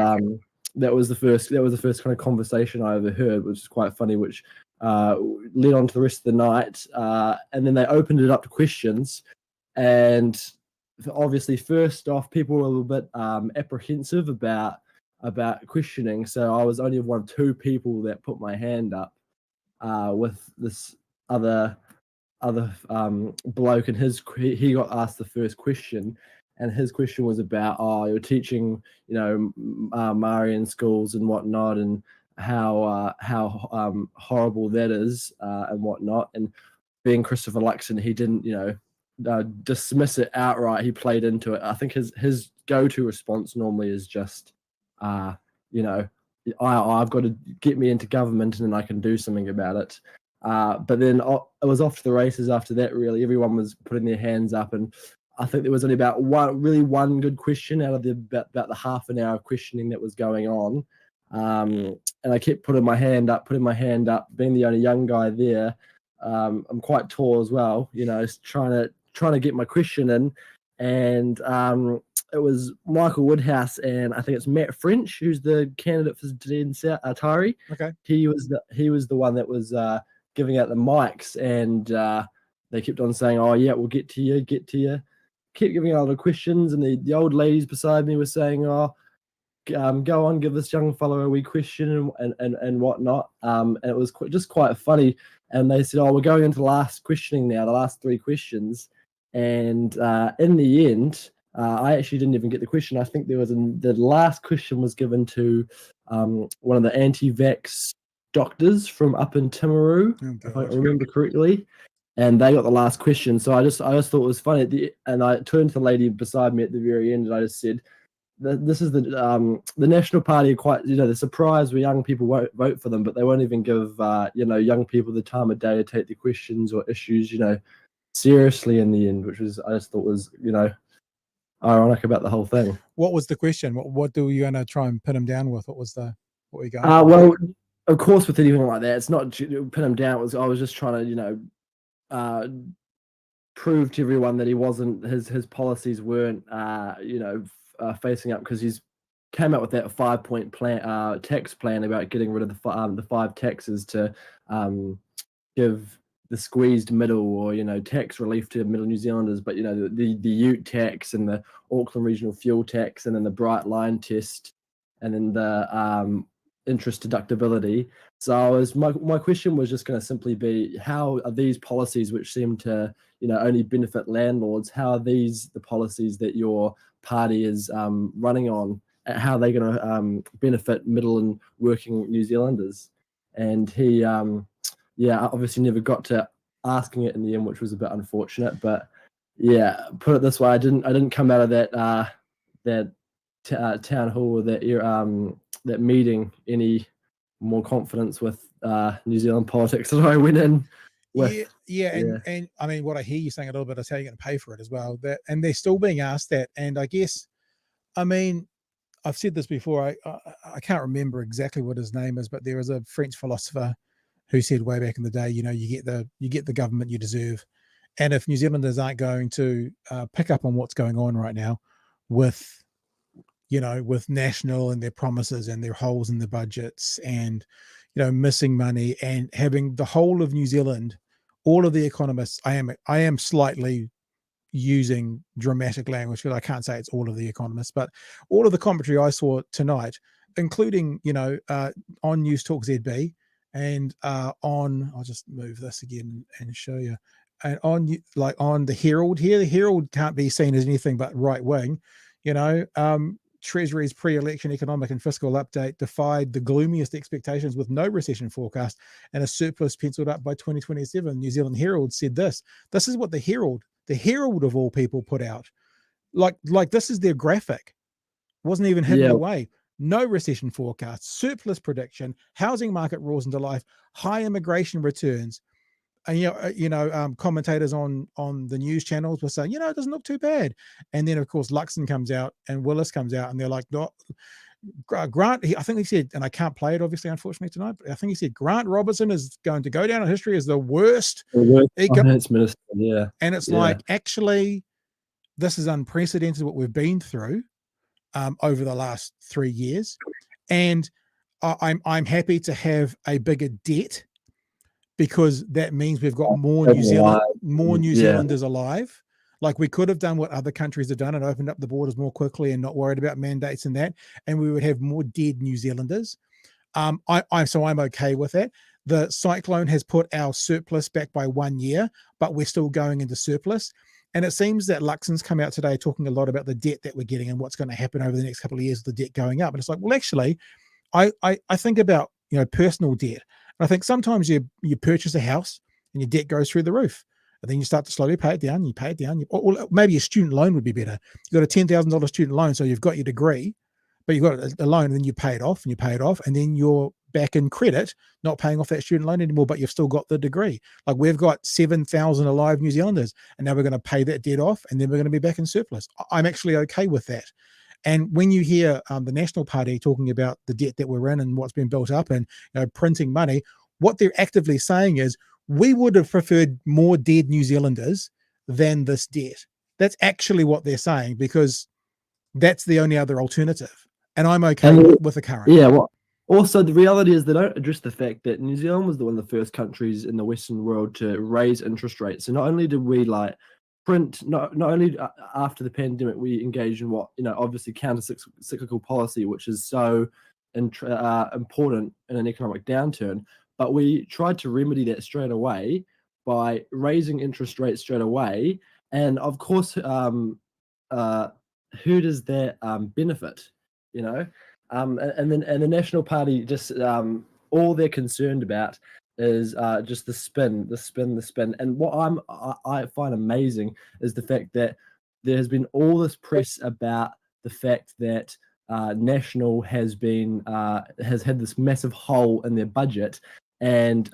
that was the first kind of conversation I ever heard, which is quite funny, which led on to the rest of the night. And then they opened it up to questions. And obviously, first off, people were a little bit apprehensive about questioning. So I was only one of two people that put my hand up, with this other bloke, and he got asked the first question. And his question was about, you're teaching, Māori in schools and whatnot, and how horrible that is, and whatnot. And being Christopher Luxon, he didn't, dismiss it outright. He played into it. I think his go-to response normally is just, I've got to get me into government, and then I can do something about it. But then it was off to the races after that. Really, everyone was putting their hands up, and I think there was only about one good question out of about the half an hour of questioning that was going on. And I kept putting my hand up, being the only young guy there. I'm quite tall as well, trying to get my question in. And it was Michael Woodhouse, and I think it's Matt French, who's the candidate for Dunedin Atari. Okay. He was the one that was giving out the mics, and they kept on saying, "Oh yeah, we'll get to you." Kept giving out the questions, and the old ladies beside me were saying, "Oh, go on, give this young fellow a wee question," and whatnot. And it was just quite funny. And they said, "Oh, we're going into the last questioning now, the last three questions." And in the end, I actually didn't even get the question. I think the last question was given to one of the anti-vax doctors from up in Timaru, if I remember correctly. And they got the last question. So I just thought it was funny. And I turned to the lady beside me at the very end, and I just said, this is the National Party are quite, they're surprised when young people won't vote for them, but they won't even give young people the time of day to take their questions or issues seriously in the end, which I just thought was ironic about the whole thing. What was the question? What were you going to try and pin him down with? What were you going? Well, of course, with anything like that, it's not pin him down. I was just trying to prove to everyone that he wasn't, his policies weren't facing up, because he's came out with that 5-point plan, tax plan about getting rid of the 5 taxes to give the squeezed middle, or tax relief to middle New Zealanders. But the ute tax and the Auckland regional fuel tax, and then the bright line test, and then the interest deductibility. So my question was just going to simply be, how are these policies, which seem to only benefit landlords, how are these the policies that your party is running on? How are they going to benefit middle and working New Zealanders? And he obviously never got to asking it in the end, which was a bit unfortunate. But put it this way, I didn't come out of that town hall, or that meeting, any more confidence with New Zealand politics than I went in with. And I mean, what I hear you saying a little bit is how you're going to pay for it as well. And they're still being asked that. And I guess, I mean, I've said this before. I can't remember exactly what his name is, but there is a French philosopher who said way back in the day, you get the government you deserve. And if New Zealanders aren't going to pick up on what's going on right now with National and their promises and their holes in the budgets, and missing money, and having the whole of New Zealand, all of the economists, I am slightly using dramatic language because I can't say it's all of the economists, but all of the commentary I saw tonight, including on News Talk ZB, and I'll just move this again and show you, and on the Herald here. The Herald can't be seen as anything but right wing. Treasury's pre-election economic and fiscal update defied the gloomiest expectations, with no recession forecast and a surplus penciled up by 2027. New Zealand Herald said this. This is what the Herald of all people put out. Like this is their graphic. Wasn't even hidden away. No recession forecast, surplus prediction, housing market roars into life, high immigration returns. And commentators on the news channels were saying, it doesn't look too bad. And then of course Luxon comes out and Willis comes out, and they're like, no, Grant, I think he said, and I can't play it obviously unfortunately tonight, but I think he said Grant Robertson is going to go down in history as the worst finance minister. Yeah. And it's like, actually, this is unprecedented what we've been through over the last 3 years. And I'm happy to have a bigger debt, because that means we've got more New Zealanders alive. Like, we could have done what other countries have done and opened up the borders more quickly and not worried about mandates and that, and we would have more dead New Zealanders. So I'm okay with that. The cyclone has put our surplus back by 1 year, but we're still going into surplus. And it seems that Luxon's come out today talking a lot about the debt that we're getting and what's going to happen over the next couple of years with the debt going up. And it's like, well, actually, I think about personal debt. I think sometimes you purchase a house and your debt goes through the roof, and then you start to slowly pay it down. You pay it down, or maybe a student loan would be better. You've got a $10,000 student loan, so you've got your degree, but you've got a loan, and then you pay it off, and you pay it off, and then you're back in credit, not paying off that student loan anymore, but you've still got the degree. Like, we've got 7,000 alive New Zealanders, and now we're going to pay that debt off, and then we're going to be back in surplus. I'm actually okay with that. And when you hear the National Party talking about the debt that we're in and what's been built up and printing money, what they're actively saying is, we would have preferred more dead New Zealanders than this debt. That's actually what they're saying, because that's the only other alternative. And I'm okay with the current. Yeah. Well, also, the reality is they don't address the fact that New Zealand was one of the first countries in the Western world to raise interest rates. So not only did we print, not only after the pandemic, we engaged in what, obviously counter-cyclical policy, which is so important in an economic downturn, but we tried to remedy that straight away by raising interest rates straight away. And of course, who does that benefit? And the National Party just all they're concerned about is just the spin. And what I find amazing is the fact that there has been all this press about the fact that National has had this massive hole in their budget, and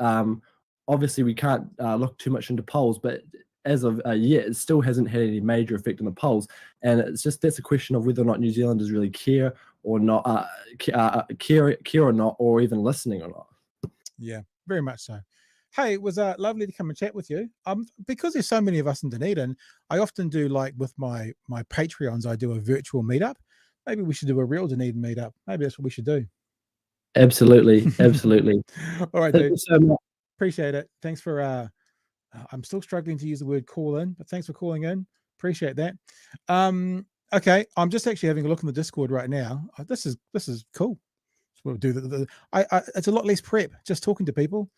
obviously we can't look too much into polls, but as of yet, it still hasn't had any major effect on the polls, and that's a question of whether or not New Zealanders really care or not, care or not, or even listening or not. Yeah, very much so. Hey, it was lovely to come and chat with you. Because there's so many of us in Dunedin, I often do, like with my Patreons, I do a virtual meetup. Maybe we should do a real Dunedin meetup. Maybe that's what we should do. Absolutely, absolutely. All right, Thank dude. you so much. Appreciate it. Thanks for I'm still struggling to use the word call in, but thanks for calling in. Appreciate that. Okay, I'm just actually having a look in the Discord right now. This is cool. We'll do it's a lot less prep, just talking to people.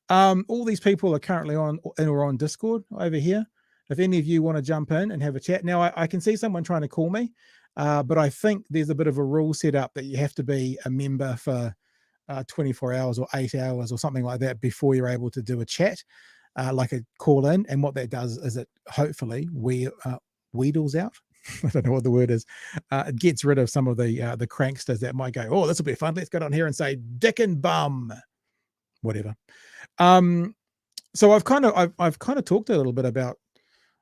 All these people are currently on Discord over here. If any of you want to jump in and have a chat. Now, I can see someone trying to call me, but I think there's a bit of a rule set up that you have to be a member for 24 hours or 8 hours or something like that before you're able to do a chat, like a call in. And what that does is it hopefully wheedles out. I don't know what the word is. It gets rid of some of the cranksters that might go, oh, this will be fun. Let's go down here and say dick and bum, whatever. So I've kind of talked a little bit about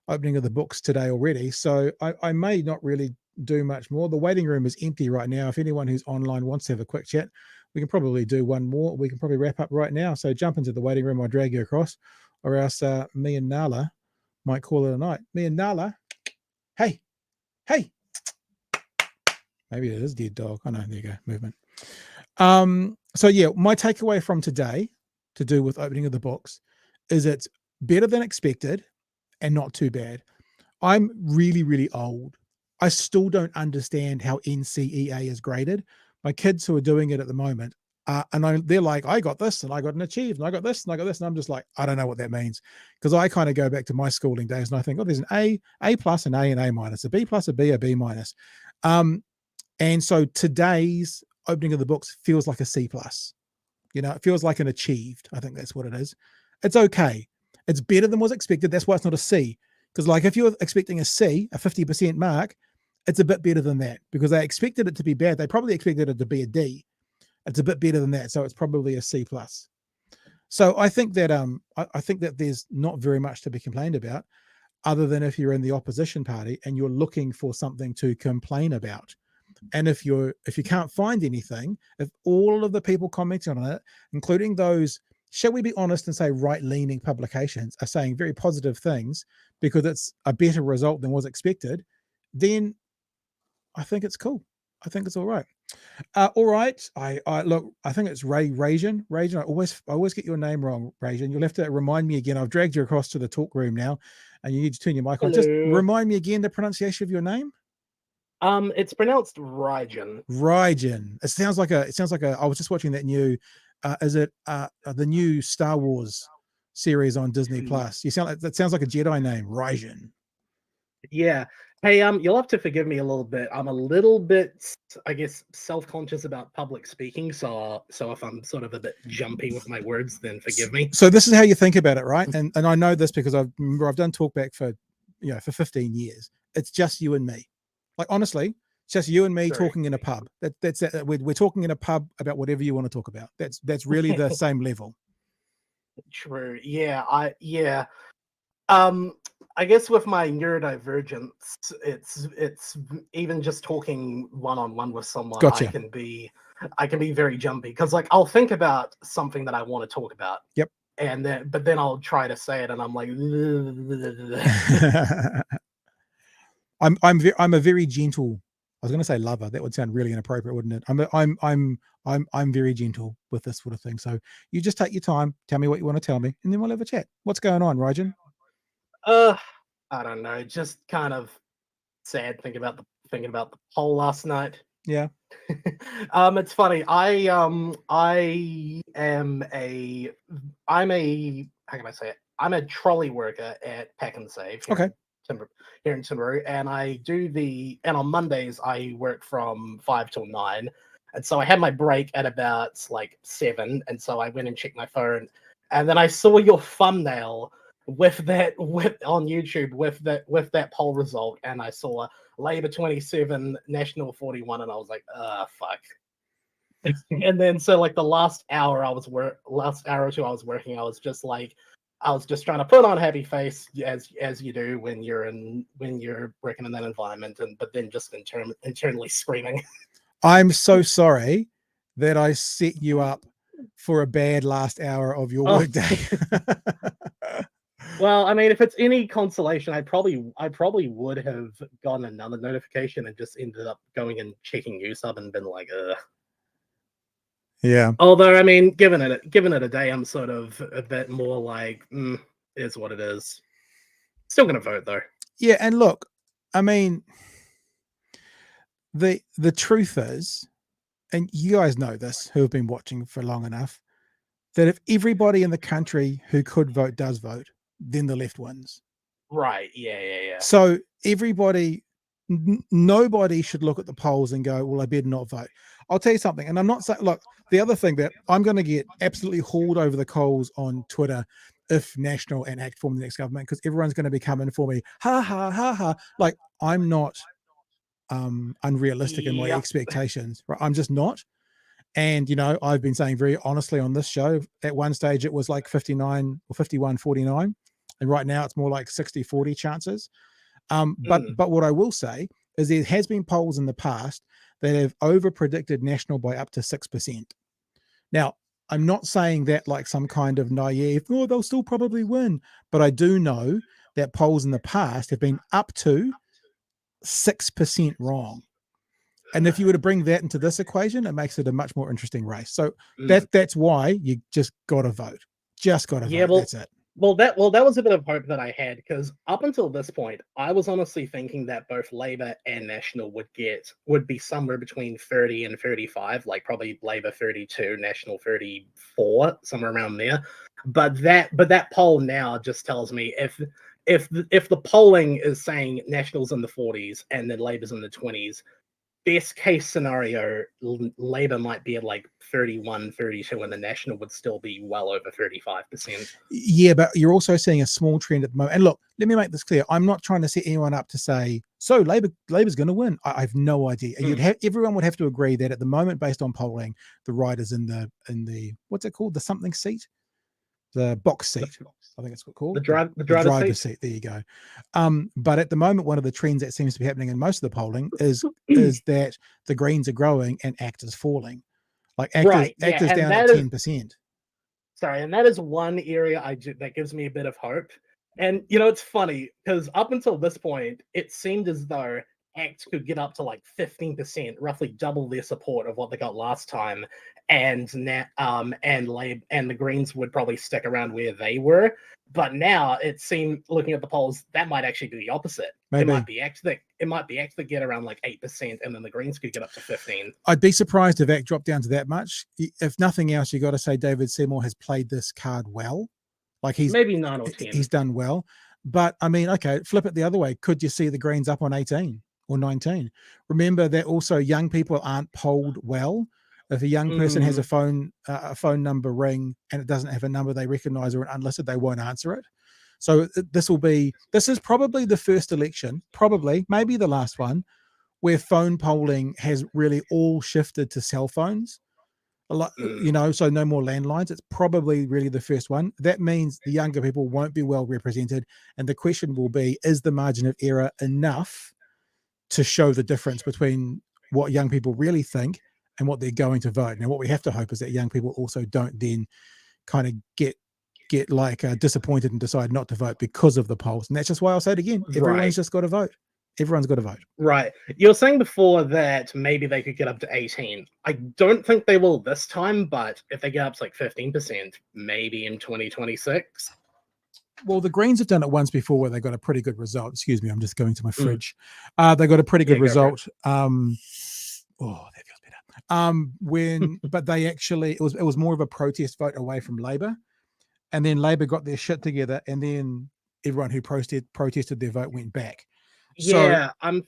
opening of the books today already. So I may not really do much more. The waiting room is empty right now. If anyone who's online wants to have a quick chat, we can probably do one more. We can probably wrap up right now. So jump into the waiting room. I'll drag you across, or else me and Nala might call it a night. Me and Nala, hey. Maybe it is dead dog. Oh no, there you go, movement. So yeah, my takeaway from today to do with opening of the books is it's better than expected and not too bad. I'm really, really old. I still don't understand how NCEA is graded. My kids who are doing it at the moment, and they're like, I got this and I got an achieved and I got this and I got this. And I'm just like, I don't know what that means. Because I kind of go back to my schooling days and I think, oh, there's an A plus, an A and A minus, a B plus, a B minus. And so today's opening of the books feels like a C plus. You know, it feels like an achieved. I think that's what it is. It's okay. It's better than was expected. That's why it's not a C. Because like if you're expecting a C, a 50% mark, it's a bit better than that because they expected it to be bad. They probably expected it to be a D. It's a bit better than that. So it's probably a C plus. So I think that I think that there's not very much to be complained about other than if you're in the opposition party and you're looking for something to complain about. And if you can't find anything, if all of the people commenting on it, including those, shall we be honest and say right-leaning publications are saying very positive things because it's a better result than was expected, then I think it's cool. I think it's all right. All right. I look, I think it's Rajan. Rajan, I always get your name wrong, Rajan. You'll have to remind me again. I've dragged you across to the talk room now and you need to turn your mic on. Just remind me again the pronunciation of your name. It's pronounced Rajan. Rajan. It sounds like a I was just watching that new is it the new Star Wars series on Disney Plus. That sounds like a Jedi name, Rajan. Yeah. Hey, you'll have to forgive me a little bit. I'm a little bit, I guess, self-conscious about public speaking. So if I'm sort of a bit jumpy with my words, then forgive me. So this is how you think about it, right? And I know this because I've done talkback for 15 years. It's just you and me. Like honestly, it's just you and me talking in a pub. That's it. We're talking in a pub about whatever you want to talk about. That's really the same level. True. Yeah. I guess with my neurodivergence, it's even just talking one-on-one with someone. Gotcha. I can be very jumpy because like I'll think about something that I want to talk about. Yep. And then I'll try to say it, and I'm like. I'm a very gentle. I was going to say lover. That would sound really inappropriate, wouldn't it? I'm very gentle with this sort of thing. So you just take your time, tell me what you want to tell me, and then we'll have a chat. What's going on, Rajan? I don't know. Just kind of sad thinking about the poll last night. Yeah. It's funny. I'm a how can I say it? I'm a trolley worker at Pack and Save. Here in Timaru, and on Mondays I work from 5 till 9, and so I had my break at about like 7, and so I went and checked my phone, and then I saw your thumbnail on YouTube with that poll result, and I saw Labour 27, National 41, and I was like, fuck. And then so like the last hour or two I was working, I was just trying to put on a happy face as you do when you're working in that environment, but then just internally screaming. I'm so sorry that I set you up for a bad last hour of your workday. Well, I mean, if it's any consolation, I probably would have gotten another notification and just ended up going and checking USub and been like, ugh. Yeah. Although, I mean, given it a day, I'm sort of a bit more like, is what it is. Still gonna vote though. Yeah, and look, I mean, the truth is, and you guys know this who have been watching for long enough, that if everybody in the country who could vote does vote, then the left wins. Right. Yeah. So everybody, nobody should look at the polls and go, well, I better not vote. I'll tell you something, and I'm not saying, look, the other thing that I'm going to get absolutely hauled over the coals on Twitter if National and ACT form the next government, because everyone's going to be coming for me. Ha, ha, ha, ha. Like, I'm not unrealistic in my expectations. Right? I'm just not. And, you know, I've been saying very honestly on this show, at one stage it was like 59 or 51-49. And right now it's more like 60-40 chances. But what I will say is there has been polls in the past that have over-predicted National by up to 6%. Now, I'm not saying that like some kind of naive, they'll still probably win. But I do know that polls in the past have been up to 6% wrong. And if you were to bring that into this equation, it makes it a much more interesting race. So that's why you just got to vote. Just got to vote. Well, that's it. Well, that was a bit of hope that I had, because up until this point, I was honestly thinking that both Labour and National would be somewhere between 30 and 35, like probably Labour 32, National 34, somewhere around there. But that poll now just tells me if the polling is saying National's in the 40s and then Labour's in the 20s, best case scenario, Labour might be at like 31, 32, and the National would still be well over 35%. Yeah, but you're also seeing a small trend at the moment. And look, let me make this clear. I'm not trying to set anyone up to say, so Labour's going to win. I have no idea. Everyone would have to agree that at the moment, based on polling, the right is in the what's it called? The something seat? The box seat. I think it's called the driver's seat. There you go. But at the moment, one of the trends that seems to be happening in most of the polling is that the Greens are growing and ACT is falling. Like ACT is down at 10%. Sorry, and that is one area that gives me a bit of hope. And you know, it's funny because up until this point, it seemed as though ACT could get up to like 15%, roughly double their support of what they got last time, and the Greens would probably stick around where they were. But now it seemed, looking at the polls, that might actually be the opposite. Maybe. It might be ACT that get around like 8%, and then the Greens could get up to 15%. I'd be surprised if ACT dropped down to that much. If nothing else, you got to say David Seymour has played this card well. Like he's maybe 9 or 10. He's done well. But I mean, okay, flip it the other way. Could you see the Greens up on 18 or 19? Remember that also young people aren't polled well. If a young person has a phone number ring and it doesn't have a number they recognize or an unlisted, they won't answer it. So this is probably the first election, maybe the last one, where phone polling has really all shifted to cell phones. A lot, you know, so no more landlines. It's probably really the first one. That means the younger people won't be well represented. And the question will be, is the margin of error enough to show the difference between what young people really think and what they're going to vote? Now, what we have to hope is that young people also don't then kind of get like disappointed and decide not to vote because of the polls. And that's just why I'll say it again. Everyone's just got to vote. Everyone's got to vote. Right. You were saying before that maybe they could get up to 18. I don't think they will this time, but if they get up to like 15%, maybe in 2026. Well, the Greens have done it once before where they got a pretty good result. Excuse me, I'm just going to my fridge. They got a pretty good result. That feels better. But they actually, it was more of a protest vote away from Labour. And then Labour got their shit together, and then everyone who protested their vote went back. Yeah, I'm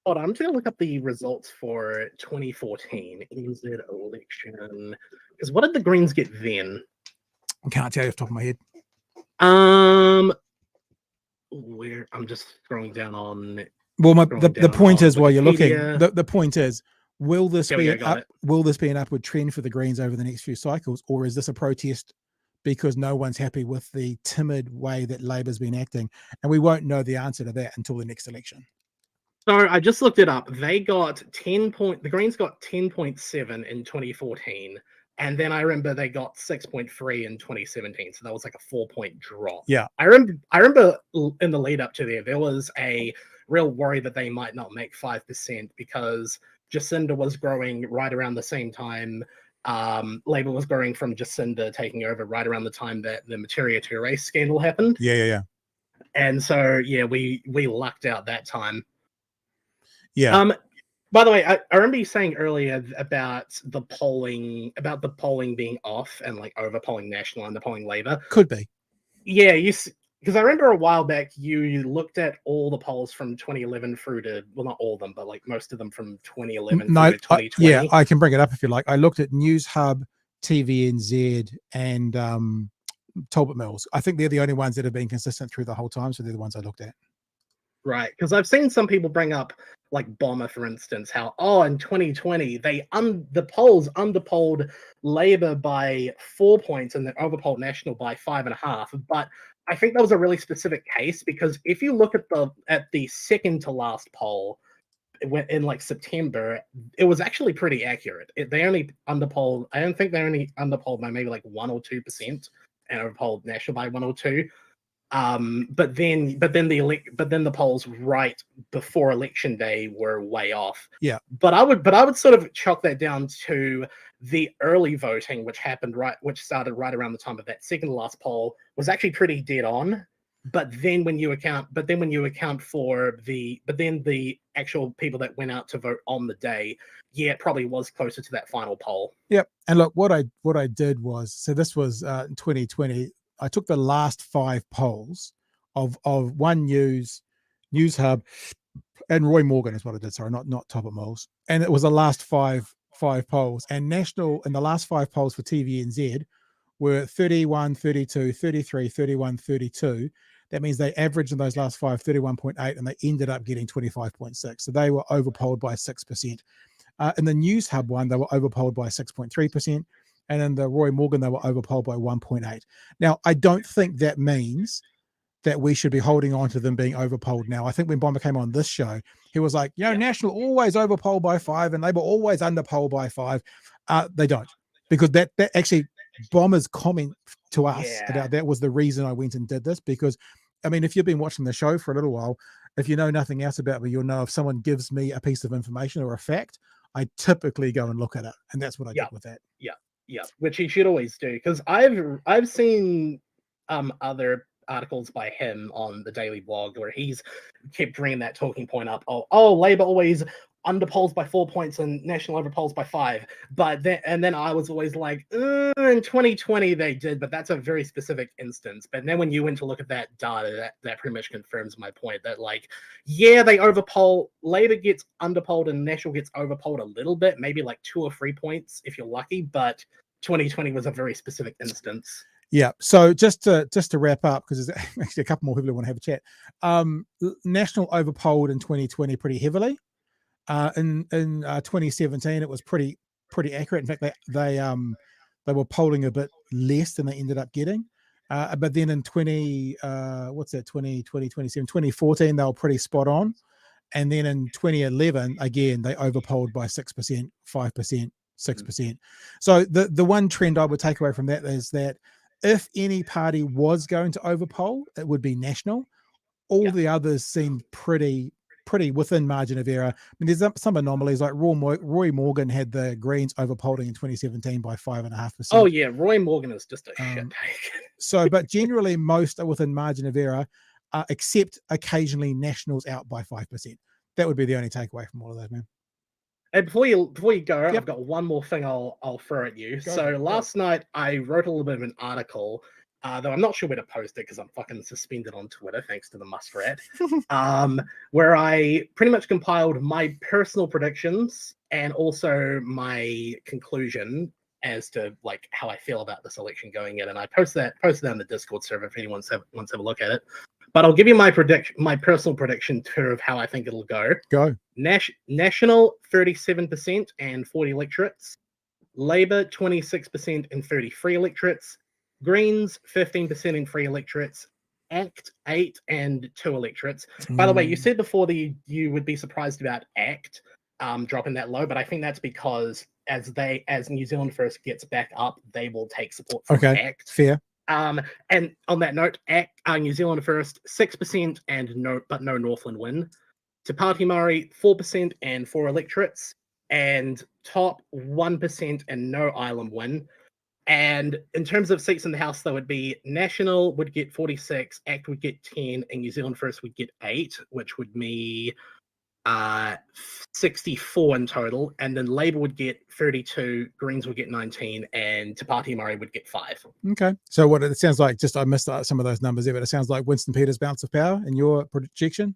going to look up the results for 2014 NZ election. Because what did the Greens get then? I can't tell you off the top of my head. Where I'm just scrolling down on. Well, Scrolling the down point on is, while you're looking, Wikipedia. the point is, will this There we be go, got it. will this be an upward trend for the Greens over the next few cycles, or is this a protest because no one's happy with the timid way that Labor's been acting? And we won't know the answer to that until the next election. So I just looked it up. They got the Greens got 10.7 in 2014. And then I remember they got 6.3 in 2017. So that was like a 4-point drop. Yeah. I remember in the lead up to there was a real worry that they might not make 5% because Jacinda was growing right around the same time. Labour was growing from Jacinda taking over right around the time that the Materia to Race scandal happened. Yeah. And so, yeah, we lucked out that time. Yeah. By the way, I remember you saying earlier about the polling being off and like overpolling National, underpolling Labour. Could be. Yeah, because I remember a while back you looked at all the polls from 2011 through to, well, not all of them, but like most of them from 2011 through to 2020. I can bring it up if you like. I looked at News Hub, TVNZ, and Talbot Mills. I think they're the only ones that have been consistent through the whole time, so they're the ones I looked at. Right, because I've seen some people bring up, like Bomber, for instance, how in 2020 the polls underpolled Labour by 4 points and then overpolled National by 5.5. But I think that was a really specific case because if you look at the second to last poll in like September, it was actually pretty accurate. They only underpolled. I don't think they only underpolled by maybe like 1 or 2% and overpolled National by 1 or 2. But then the polls right before election day were way off. Yeah. But I would sort of chalk that down to the early voting, which started right around the time of that second to last poll, was actually pretty dead on. But then when you account for the actual people that went out to vote on the day, yeah, it probably was closer to that final poll. Yep. And look, what I did was, so this was in 2020. I took the last 5 polls of One News, News Hub, and Roy Morgan is what I did. Sorry, not Talbot Mills. And it was the last five polls. And National in the last 5 polls for TVNZ were 31, 32, 33, 31, 32. That means they averaged in those last 5 31.8, and they ended up getting 25.6. So they were overpolled by 6%. In the News Hub one, they were overpolled by 6.3%. And in the Roy Morgan, they were overpolled by 1.8. Now, I don't think that means that we should be holding on to them being overpolled now. I think when Bomber came on this show, he was like, National always overpolled by 5 and Labour always underpolled by 5. They don't, because that actually Bomber's comment to us about that was the reason I went and did this. Because, I mean, if you've been watching the show for a little while, if you know nothing else about me, you'll know if someone gives me a piece of information or a fact, I typically go and look at it. And that's what I did with that. Yeah, which he should always do, because I've seen other articles by him on the Daily Blog where he's kept bringing that talking point up. Oh, Labour always underpolls by 4 points and National overpolls by 5. But then I was always like, in 2020 they did, but that's a very specific instance. But then when you went to look at that data, that pretty much confirms my point that, like, yeah, they overpoll. Labour gets underpolled and National gets overpolled a little bit, maybe like 2 or 3 points if you're lucky. But 2020 was a very specific instance. Yeah. So just to wrap up, because there's actually a couple more people who want to have a chat. National overpolled in 2020 pretty heavily. In 2017, it was pretty accurate. In fact, they were polling a bit less than they ended up getting. But then in 2014, they were pretty spot on. And then in 2011, again, they overpolled by 6%, 5%, 6%. So the one trend I would take away from that is that if any party was going to overpoll, it would be National. All the others seemed pretty within margin of error. I mean, there's some anomalies, like Roy Morgan had the Greens overpolling in 2017 by 5.5%. Oh yeah, Roy Morgan is just a shit take. So, but generally most are within margin of error, except occasionally Nationals out by 5%. That would be the only takeaway from all of that, man. And before you go, I've got one more thing I'll throw at you. Last night I wrote a little bit of an article, though I'm not sure where to post it because I'm fucking suspended on Twitter thanks to the muskrat, where I pretty much compiled my personal predictions and also my conclusion as to like how I feel about this election going in, and I posted that on the Discord server if anyone wants to have a look at it. But I'll give you my personal prediction of how I think it'll go. Go. National 37% and 40 electorates. Labour 26% and 33 electorates. Greens 15% and 3 electorates. ACT 8 and 2 electorates. By the way, you said before that you would be surprised about ACT dropping that low, but I think that's because as New Zealand First gets back up, they will take support from ACT. Fair. And on that note, New Zealand First 6% and no Northland win. Te Pāti Māori 4% and 4 electorates, and top 1% and no island win. And in terms of seats in the House, though, would be National would get 46, ACT would get 10, and New Zealand First would get 8, which would be 64 in total. And then Labour would get 32, Greens would get 19, and Te Pāti Māori would get 5. Okay. So what it sounds like, I missed some of those numbers there, but it sounds like Winston Peters' bounce of power in your projection.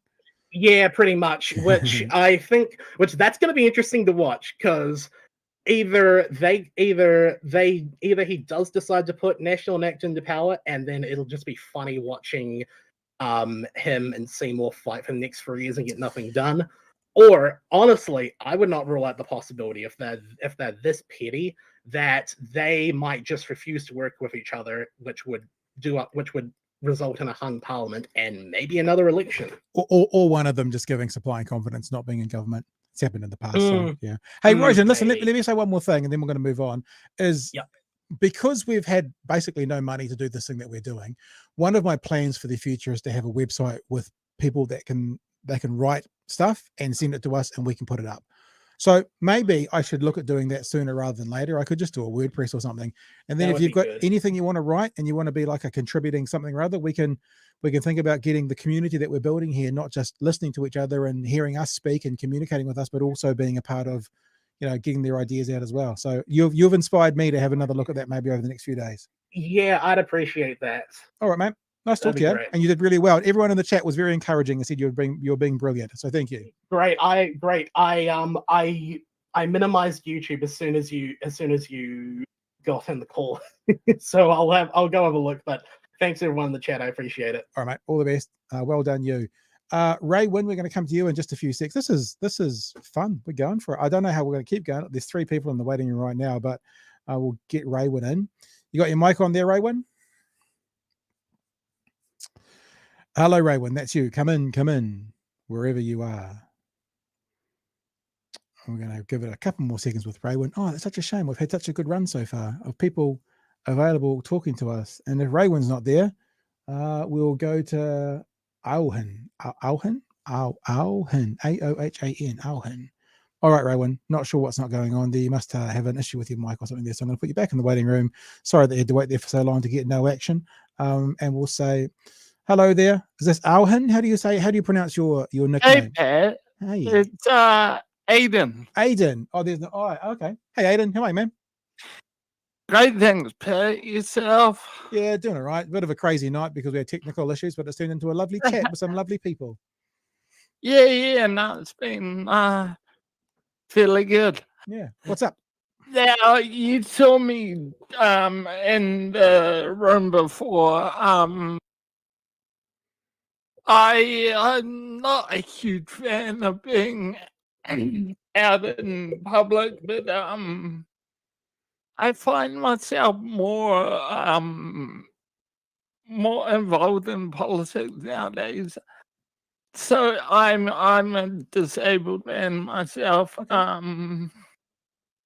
Yeah, pretty much. Which I think, that's going to be interesting to watch, because either he does decide to put National and ACT into power, and then it'll just be funny watching him and Seymour fight for the next 4 years and get nothing done. Or honestly, I would not rule out the possibility if they're this petty that they might just refuse to work with each other, which would result in a hung parliament and maybe another election. Or one of them just giving supply and confidence, not being in government. It's happened in the past. So, yeah. Hey, Rojan, listen, let me say one more thing and then we're going to move on. Because we've had basically no money to do this thing that we're doing, one of my plans for the future is to have a website with people that can write stuff and send it to us and we can put it up. So maybe I should look at doing that sooner rather than later. I could just do a WordPress or something. And then if you've got anything you want to write and you want to be like a contributing something or other, we can think about getting the community that we're building here, not just listening to each other and hearing us speak and communicating with us, but also being a part of, getting their ideas out as well. So you've inspired me to have another look at that maybe over the next few days. Yeah, I'd appreciate that. All right, mate. Nice to talk to you. And you did really well. Everyone in the chat was very encouraging and said you're being brilliant. So thank you. Great. I minimized YouTube as soon as you got in the call. So I'll go have a look. But thanks everyone in the chat. I appreciate it. All right, mate. All the best. Well done, you. Ray Wynn, we're going to come to you in just a few seconds. This is fun. We're going for it. I don't know how we're going to keep going. There's 3 people in the waiting room right now, but we'll get Ray Wynn in. You got your mic on there, Ray Wynn? Hello, Ray Wynn. That's you. Come in, wherever you are. We're going to give it a couple more seconds with Ray Wynn. Oh, that's such a shame. We've had such a good run so far of people available talking to us. And if Ray Wynn's not there, we'll go to Auhan, Auhan, A-O-H-A-N, Auhan. All right, Ray Wynn, not sure what's not going on there. You must have an issue with your mic or something there. So I'm going to put you back in the waiting room. Sorry that you had to wait there for so long to get no action. And we'll say, hello there. Is this Auhan? How do you pronounce your nickname? Hey, Pat. Hey. It's Aiden. Aiden. Oh, there's no. All right, okay. Hey, Aiden. How are you, man? Great things, Pat. Yourself? Yeah, doing all right. Bit of a crazy night because we had technical issues, but it's turned into a lovely chat with some lovely people. Yeah. No, it's been fairly good. Yeah. What's up? Now, you saw me in the room before. I'm not a huge fan of being out in public, but I find myself more involved in politics nowadays. So I'm a disabled man myself. Okay.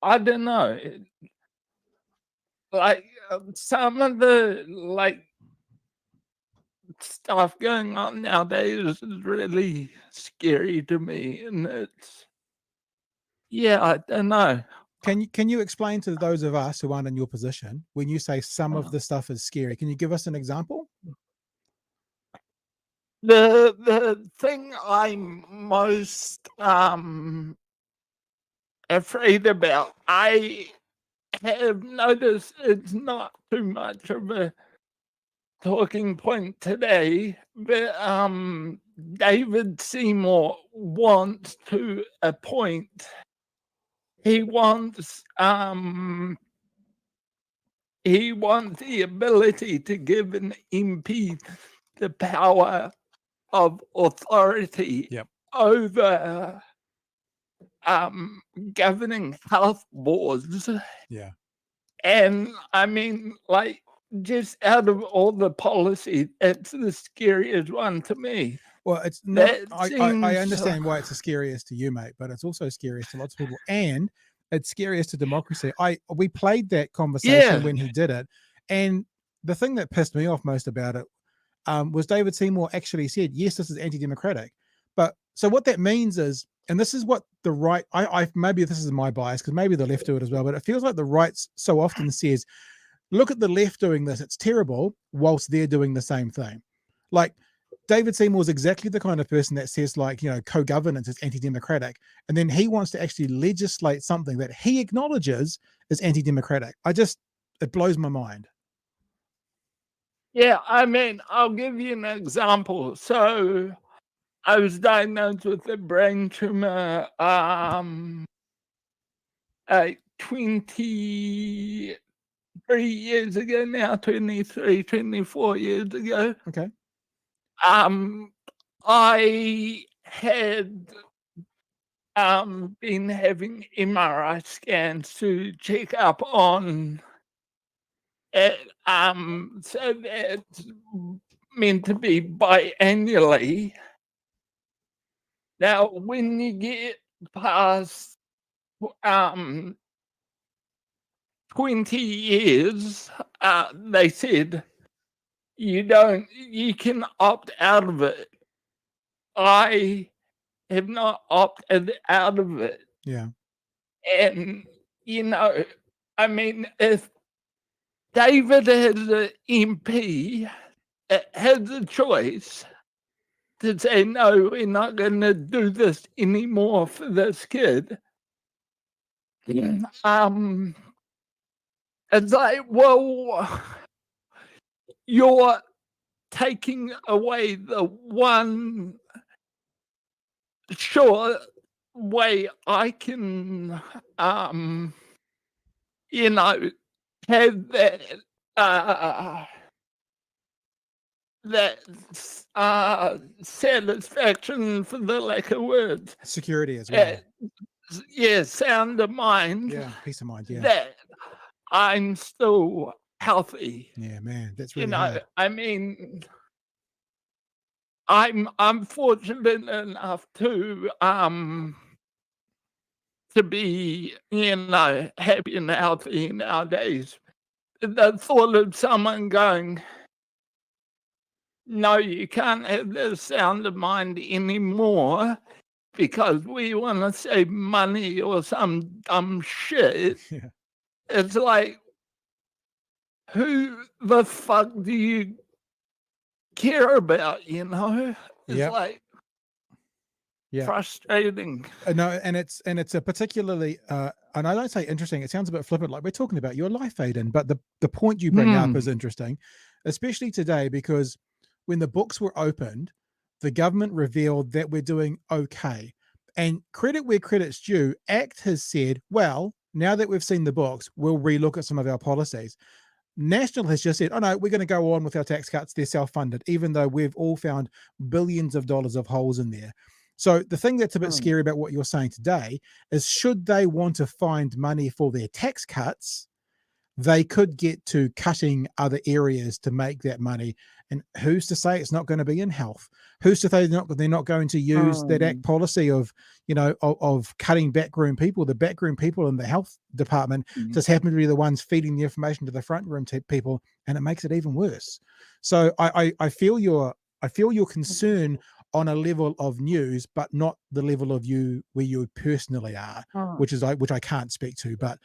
I don't know. Some of the stuff going on nowadays is really scary to me, and I don't know. Can you explain to those of us who aren't in your position when you say some of the stuff is scary? Can you give us an example? The thing I'm most afraid about, I have noticed it's not too much of a talking point today, but David Seymour wants to appoint. He wants he wants the ability to give an MP the power of authority Yep. over governing health boards. Yeah. And I mean, like, just out of all the policy, it's the scariest one to me. Well, it's not. That I seems- understand why it's the scariest to you, mate, but it's also scariest to lots of people, and it's scariest to democracy. We played that conversation Yeah. when he did it, and the thing that pissed me off most about it was David Seymour actually said, "Yes, this is anti-democratic," but so what that means is, and this is what the right. I maybe this is my bias because maybe the left do it as well, but it feels like the right so often says, "Look at the left doing this; it's terrible," whilst they're doing the same thing, like. David Seymour is exactly the kind of person that says, like, you know, co-governance is anti-democratic, and then he wants to actually legislate something that he acknowledges is anti-democratic. It blows my mind. Yeah, I mean, I'll give you an example. So I was diagnosed with a brain tumor 23 years ago now, 24 years ago. Okay. I had been having MRI scans to check up on it. So that's meant to be biannually. Now, when you get past 20 years, they said you can opt out of it. I have not opted out of it. Yeah. And, you know, I mean, if David as an MP has a choice to say, no, we're not going to do this anymore for this kid, it's like, well, you're taking away the one sure way I can, you know, have that satisfaction, for the lack of words. Security as well. Yeah, sound of mind. Yeah, peace of mind. Yeah. That I'm still healthy. Yeah, man, that's really You know, hard. I mean, I'm fortunate enough to be, you know, happy and healthy nowadays. The thought of someone going, no, you can't have this sound of mind anymore because we want to save money or some dumb shit. Yeah. It's like, who the fuck do you care about, you know? It's Yep. like Yeah. frustrating. No, and it's a particularly and I don't say interesting, it sounds a bit flippant, like we're talking about your life, Aidan, but the point you bring up is interesting, especially today, because when the books were opened, the government revealed that we're doing okay. And credit where credit's due, ACT has said, well, now that we've seen the books, we'll relook at some of our policies. National has just said, oh no, we're going to go on with our tax cuts. They're self-funded, even though we've all found billions of dollars of holes in there. So the thing that's a bit scary about what you're saying today is, should they want to find money for their tax cuts, they could get to cutting other areas to make that money. And who's to say it's not going to be in health? Who's to say they're not going to use that ACT policy of, you know, of cutting backroom people? The backroom people in the health department just happen to be the ones feeding the information to the front room people, and it makes it even worse. So I feel your concern on a level of news, but not the level of you where you personally are, which I can't speak to, but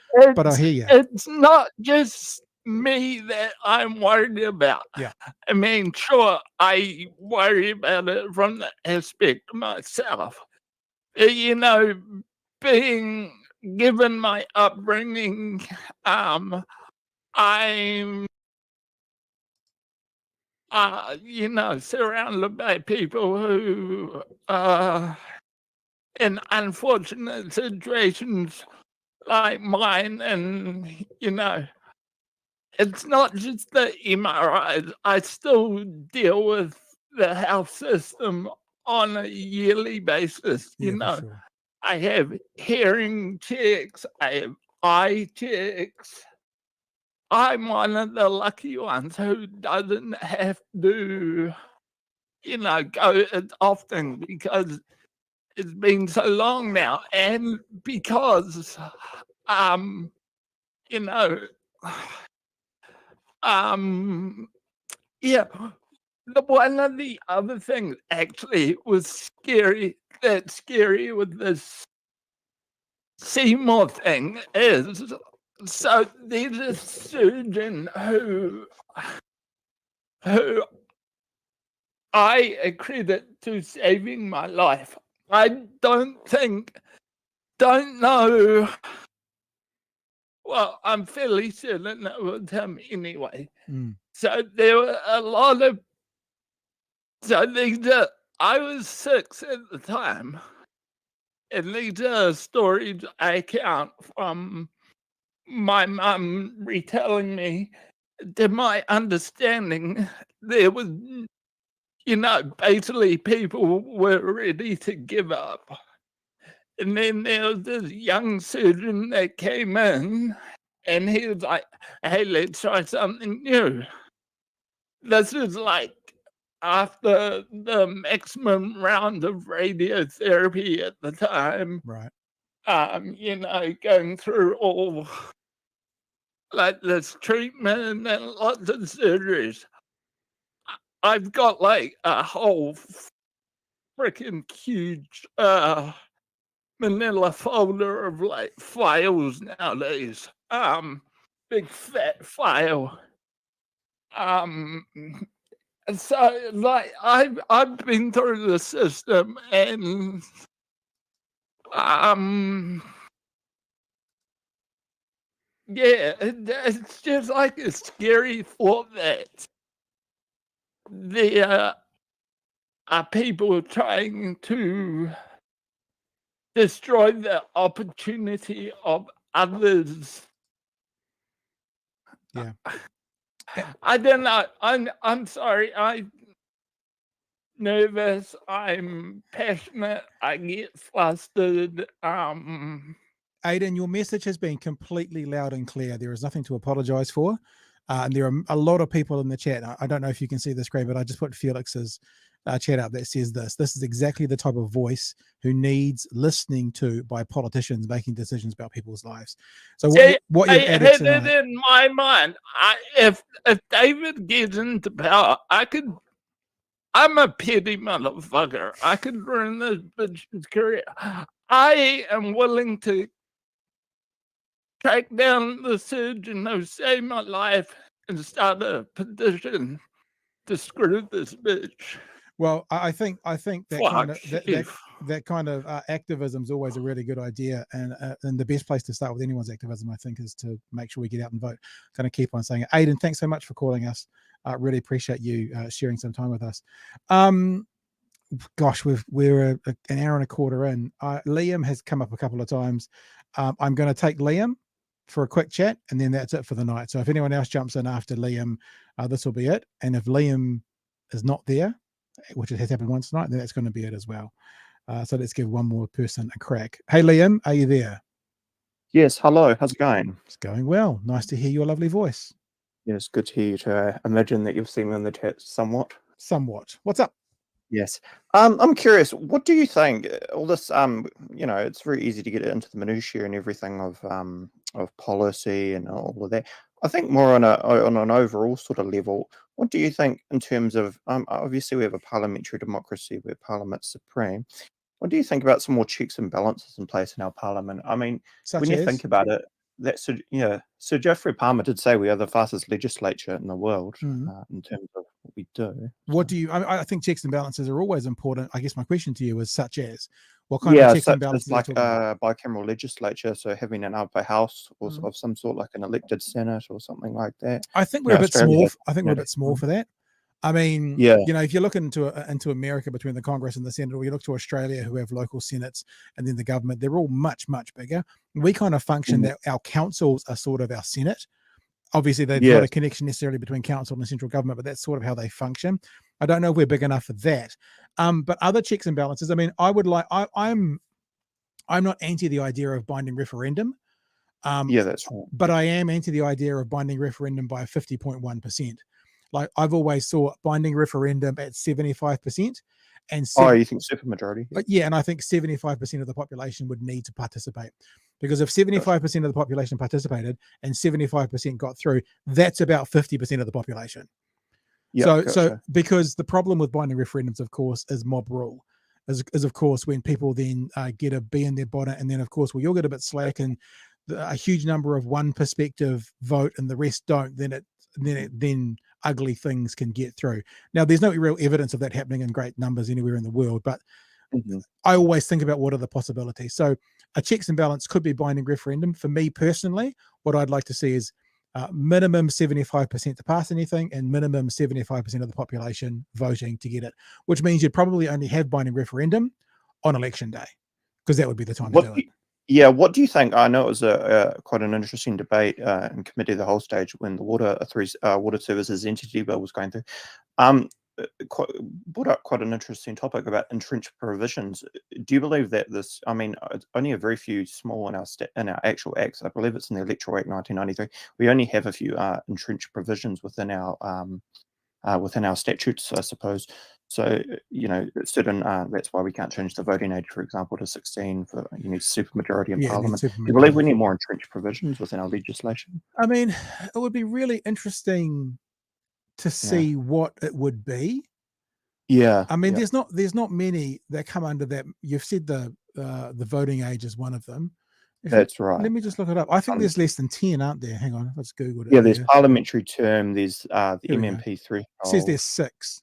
I hear you. It's not just me that I'm worried about. Yeah. I mean, sure, I worry about it from the aspect of myself. You know, being given my upbringing, I'm you know, surrounded by people who in unfortunate situations like mine, and, you know, it's not just the MRIs. I still deal with the health system on a yearly basis. Yeah, You for know, sure. I have hearing checks, I have eye checks. I'm one of the lucky ones who doesn't have to, go as often because it's been so long now, and because, you know, yeah. One of the other things actually was scary. That's scary with this Seymour thing is so there's a surgeon who I accredit to saving my life. I don't know. Well, I'm fairly certain it was him anyway. Mm. So there were a lot of. So I was 6 at the time, and these are stories I count from my mum retelling me. To my understanding, there was, basically people were ready to give up. And then there was this young surgeon that came in, and he was like, hey, let's try something new. This is like after the maximum round of radiotherapy at the time. Right. Going through all like this treatment and lots of surgeries. I've got like a whole freaking huge manila folder of like files nowadays. Big fat file. So like I've been through the system, and yeah, it's just like a scary thought that there are people trying to destroy the opportunity of others. Yeah. I don't know. I'm sorry. I'm nervous. I'm passionate. I get flustered. Aidan, your message has been completely loud and clear. There is nothing to apologize for. And there are a lot of people in the chat. I don't know if you can see the screen, but I just put Felix's chat up that says this. This is exactly the type of voice who needs listening to by politicians making decisions about people's lives. So what you've added tonight, in my mind, if David gets into power, I'm a petty motherfucker. I could ruin this bitch's career. I am willing to track down the surgeon who saved my life and start a petition to screw this bitch. well, I think that Fuck kind of activism is always a really good idea, and the best place to start with anyone's activism, I think, is to make sure we get out and vote. Going to keep on saying it. Aidan, thanks so much for calling us. Really appreciate you sharing some time with us. Gosh, we're an hour and a quarter in. Liam has come up a couple of times. I'm going to take Liam for a quick chat, and then that's it for the night. So if anyone else jumps in after Liam, this will be it. And if Liam is not there, which has happened once tonight, then that's going to be it as well. So let's give one more person a crack. Hey, Liam, are you there? Yes, hello. How's it going? It's going well. Nice to hear your lovely voice. Yes, good to hear you too. I imagine that you've seen me in the chat somewhat. Somewhat. What's up? Yes. I'm curious, what do you think? All this, it's very easy to get into the minutiae and everything of policy and all of that. I think more on an overall sort of level. What do you think in terms of obviously we have a parliamentary democracy where Parliament's supreme. What do you think about some more checks and balances in place in our Parliament? I mean, Such when you as? think about it, Sir Geoffrey Palmer did say we are the fastest legislature in the world in terms of what we do. What do you? I think checks and balances are always important. I guess my question to you is such as what kind of checks and balances? Like a bicameral legislature, so having an upper house or of some sort, like an elected senate or something like that. I think we're a bit small. I think we're a bit small for that. I mean, if you look into America between the Congress and the Senate, or you look to Australia who have local senates and then the government, they're all much, much bigger. We kind of function that our councils are sort of our Senate. Obviously, there's not a connection necessarily between council and central government, but that's sort of how they function. I don't know if we're big enough for that. But other checks and balances. I mean, I'm not anti the idea of binding referendum. Yeah, that's right. But I am anti the idea of binding referendum by 50.1%. Like I've always saw binding referendum at 75%. And you think supermajority? Yeah, and I think 75% of the population would need to participate. Because if 75% of the population participated and 75% got through, that's about 50% of the population. Yeah, so because the problem with binding referendums, of course, is mob rule. Is of course when people then get a bee in their bonnet, and then of course you'll get a bit slack, and a huge number of one perspective vote and the rest don't, then ugly things can get through. Now, there's no real evidence of that happening in great numbers anywhere in the world, but I always think about what are the possibilities. So a checks and balance could be binding referendum. For me personally, what I'd like to see is minimum 75% to pass anything and minimum 75% of the population voting to get it, which means you'd probably only have binding referendum on election day, because that would be the time to do it. Yeah, what do you think? I know it was quite an interesting debate in committee of the whole stage when the water services entity bill was going through. Brought up quite an interesting topic about entrenched provisions. Do you believe that this? I mean, it's only a very few small in our actual acts. I believe it's in the Electoral Act 1993. We only have a few entrenched provisions within our statutes, I suppose. So, certain that's why we can't change the voting age, for example, to 16 for supermajority in Parliament. Do you believe we need more entrenched provisions within our legislation? I mean, it would be really interesting to see what it would be. Yeah. I mean, there's not many that come under that. You've said the voting age is one of them. That's right. Let me just look it up. I think there's less than 10, aren't there? Hang on, let's Google it. Yeah, there's parliamentary term. There's the MMP threshold. It says there's 6.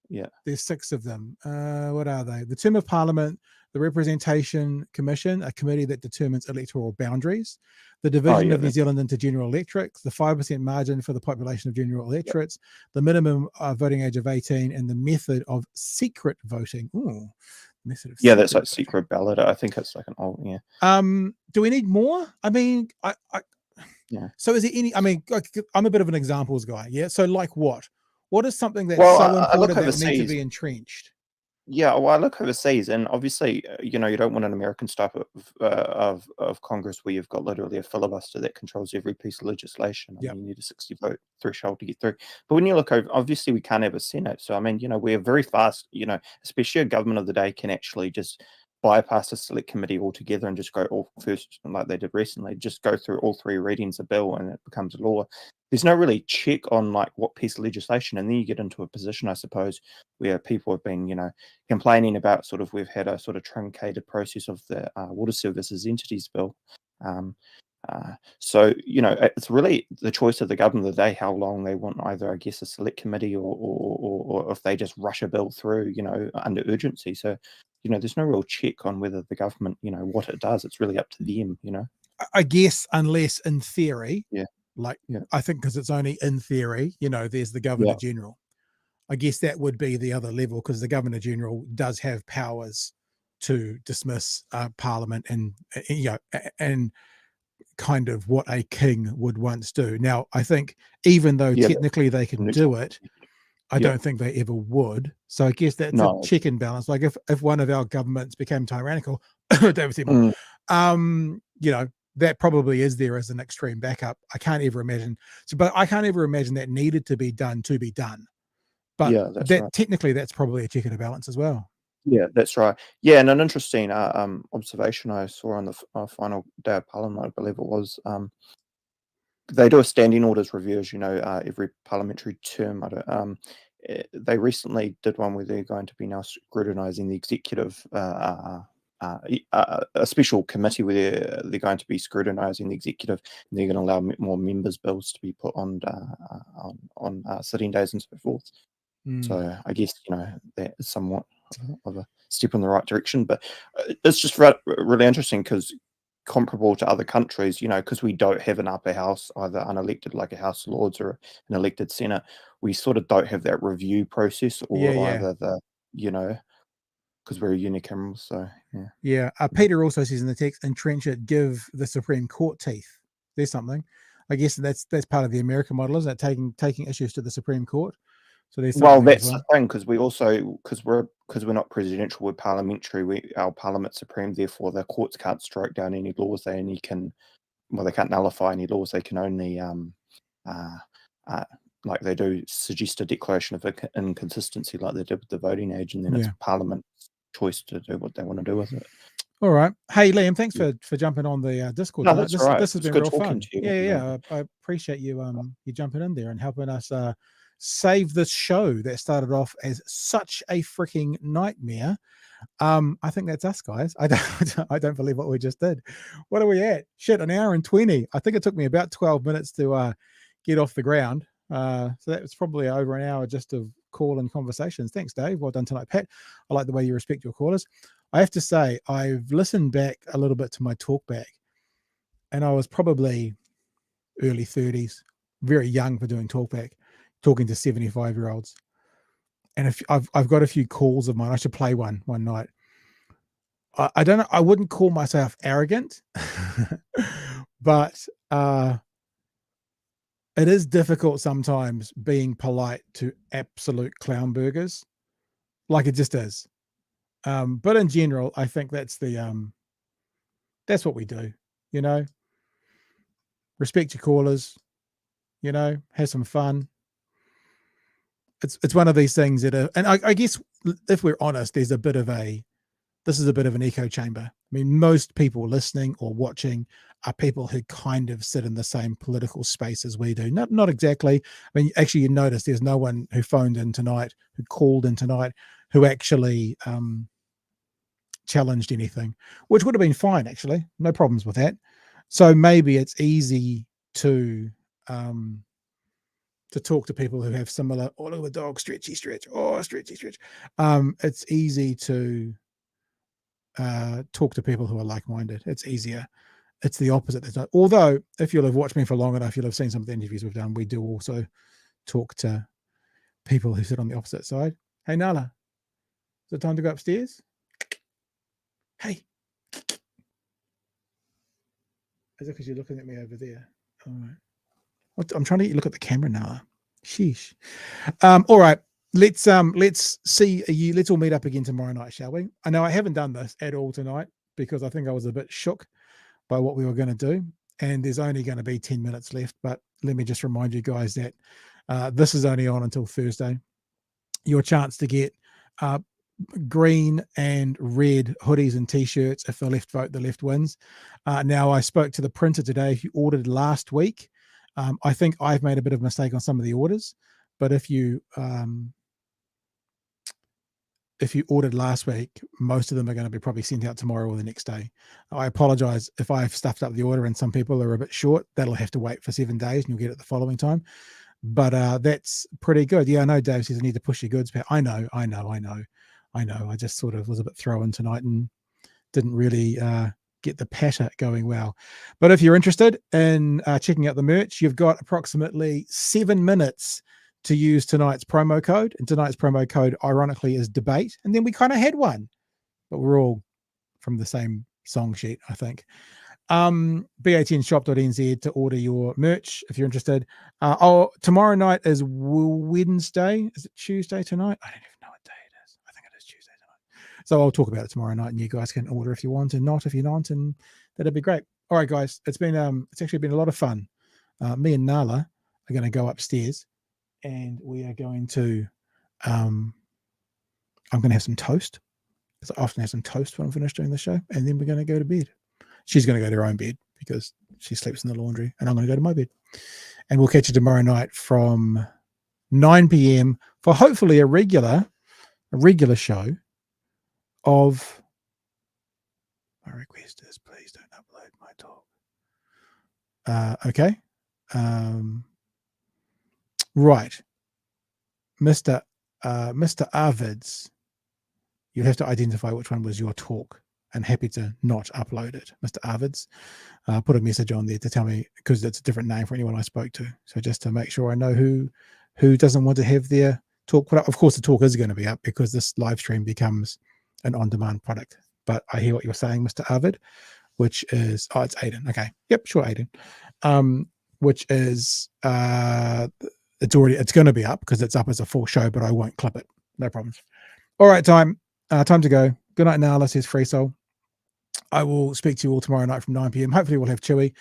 Yeah, there's 6 of them. What are they? The term of Parliament, the Representation Commission, a committee that determines electoral boundaries, the division of New Zealand into general electorates, the 5% margin for the population of general electorates, the minimum voting age of 18, and the method of secret voting. Ooh, method of that's like secret ballot. I think it's like an old Do we need more? I mean, So is there any? I mean, I'm a bit of an examples guy. Yeah. So like what? What is something that's so important that needs to be entrenched? Yeah, well, I look overseas, and obviously, you don't want an American type of Congress where you've got literally a filibuster that controls every piece of legislation. I mean, you need a 60 vote threshold to get through. But when you look over, obviously, we can't have a Senate. So, I mean, we're very fast, especially a government of the day can actually just bypass a select committee altogether and just go all first, like they did recently, just go through all 3 readings of bill and it becomes a law. There's no really check on like what piece of legislation, and then you get into a position, I suppose, where people have been, complaining about sort of we've had a sort of truncated process of the water services entities bill. So it's really the choice of the government of the day how long they want either, I guess, a select committee or if they just rush a bill through, under urgency. So there's no real check on whether the government, what it does. It's really up to them, I guess, unless in theory, I think because it's only in theory, there's the Governor General. I guess that would be the other level, because the Governor General does have powers to dismiss Parliament and kind of what a king would once do. Now, I think even though technically they can do it, I don't think they ever would. So I guess that's a check and balance. Like if one of our governments became tyrannical, David Seymour, that probably is there as an extreme backup. I can't ever imagine. But I can't ever imagine that needed to be done. But technically that's probably a check and a balance as well. Yeah, that's right. Yeah, and an interesting observation I saw on the final day of Parliament, I believe it was, they do a standing orders review, as every parliamentary term. They recently did one where they're going to be now scrutinising the executive, a special committee where they're going to be scrutinising the executive, and they're going to allow more members' bills to be put on sitting days and so forth. So I guess that is somewhat of a step in the right direction, but it's just really interesting because comparable to other countries, because we don't have an upper house, either unelected like a House of Lords or an elected Senate, we sort of don't have that review process, or either the because we're unicameral. So Peter also says in the text, entrench it, give the Supreme Court teeth. There's something. I guess that's part of the American model, isn't it? Taking issues to the Supreme Court. So there's Well, something there as that's well. the thing, because we also because we're not presidential, we're parliamentary. Our parliament's supreme, therefore the courts can't strike down any laws. They only can, well, they can't nullify any laws. They can only like they do, suggest a declaration of inconsistency, like they did with the voting age, and then it's Yeah. Parliament's choice to do what they want to do with it. All right. Hey, Liam, thanks for jumping on the Discord. No, tonight. that's all right. This has It's been good real talking fun. to you. Yeah. I appreciate you you jumping in there and helping us save this show that started off as such a freaking nightmare. I think that's us, guys. I don't believe what we just did. What are we at? Shit, an hour and 20. I think it took me about 12 minutes to get off the ground. So that was probably over an hour just of call and conversations. Thanks, Dave. Well done tonight, Pat. I like the way you respect your callers. I have to say, I've listened back a little bit to my talk back, and I was probably early 30s, very young for doing talkback, talking to 75-year-olds. And if I've got a few calls of mine, I should play one night. I don't know. I wouldn't call myself arrogant, but it is difficult sometimes being polite to absolute clown burgers, like it just is. But in general, I think that's that's what we do, you know. Respect your callers, you know, have some fun. It's one of these things that are, and I guess if we're honest, this is a bit of an echo chamber. I mean, most people listening or watching are people who kind of sit in the same political space as we do. Not exactly. I mean, actually, you notice there's no one who phoned in tonight, who called in tonight, who actually challenged anything, which would have been fine, actually. No problems with that. So maybe it's easy to talk to people who have similar, oh, look at the dog, stretchy stretch, oh, stretchy stretch. It's easy to talk to people who are like-minded. It's easier. It's the opposite. Although, if you'll have watched me for long enough, you'll have seen some of the interviews we've done. We do also talk to people who sit on the opposite side. Hey, Nala, is it time to go upstairs? Hey. Is it because you're looking at me over there? All right. I'm trying to get you look at the camera now. Sheesh. All right. Let's see you. Let's all meet up again tomorrow night, shall we? I know I haven't done this at all tonight because I think I was a bit shook by what we were going to do, and there's only going to be 10 minutes left. But let me just remind you guys that this is only on until Thursday. Your chance to get green and red hoodies and t-shirts. If the left vote, the left wins. Now, I spoke to the printer today. If you ordered last week, I think I've made a bit of a mistake on some of the orders, but if you ordered last week, most of them are going to be probably sent out tomorrow or the next day. I apologize if I've stuffed up the order and some people are a bit short. That'll have to wait for 7 days and you'll get it the following time. But that's pretty good. Yeah, I know Dave says I need to push your goods, Pat. I know. I just sort of was a bit thrown tonight and didn't really get the patter going well. But if you're interested in checking out the merch, you've got approximately 7 minutes to use tonight's promo code. And tonight's promo code, ironically, is debate. And then we kind of had one, but we're all from the same song sheet, I think. batnshop.nz to order your merch if you're interested. Tomorrow night is Wednesday. Is it Tuesday tonight? I don't even know what day it is. I think it is Tuesday tonight. So I'll talk about it tomorrow night, and you guys can order if you want, and not if you're not, and that'd be great. All right, guys, it's actually been a lot of fun. Me and Nala are going to go upstairs, and we are going to I'm going to have some toast, because I often have some toast when I'm finished doing the show, and then we're going to go to bed. She's going to go to her own bed because she sleeps in the laundry, and I'm going to go to my bed. And we'll catch you tomorrow night from 9 p.m. for hopefully a regular show of. My request is please don't upload my talk. Okay. Right. Mr. Arvids, you'll have to identify which one was your talk, and happy to not upload it. Mr. Arvids, put a message on there to tell me, because it's a different name for anyone I spoke to. So just to make sure I know who doesn't want to have their talk put up. Of course, the talk is going to be up because this live stream becomes an on-demand product. But I hear what you're saying, Mr. Arvid, which is, it's Aiden. Okay. Yep, sure, Aiden. which is it's going to be up because it's up as a full show, but I won't clip it. No problems. All right, time to go. Good night now. This is Free Soul. I will speak to you all tomorrow night from 9 p.m. Hopefully we'll have Chewy,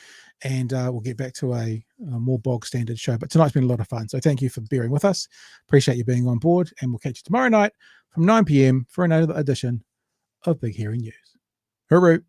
and we'll get back to a more bog standard show. But tonight's been a lot of fun. So thank you for bearing with us. Appreciate you being on board, and we'll catch you tomorrow night from 9 p.m. for another edition of Big Hearing News. Hooroo.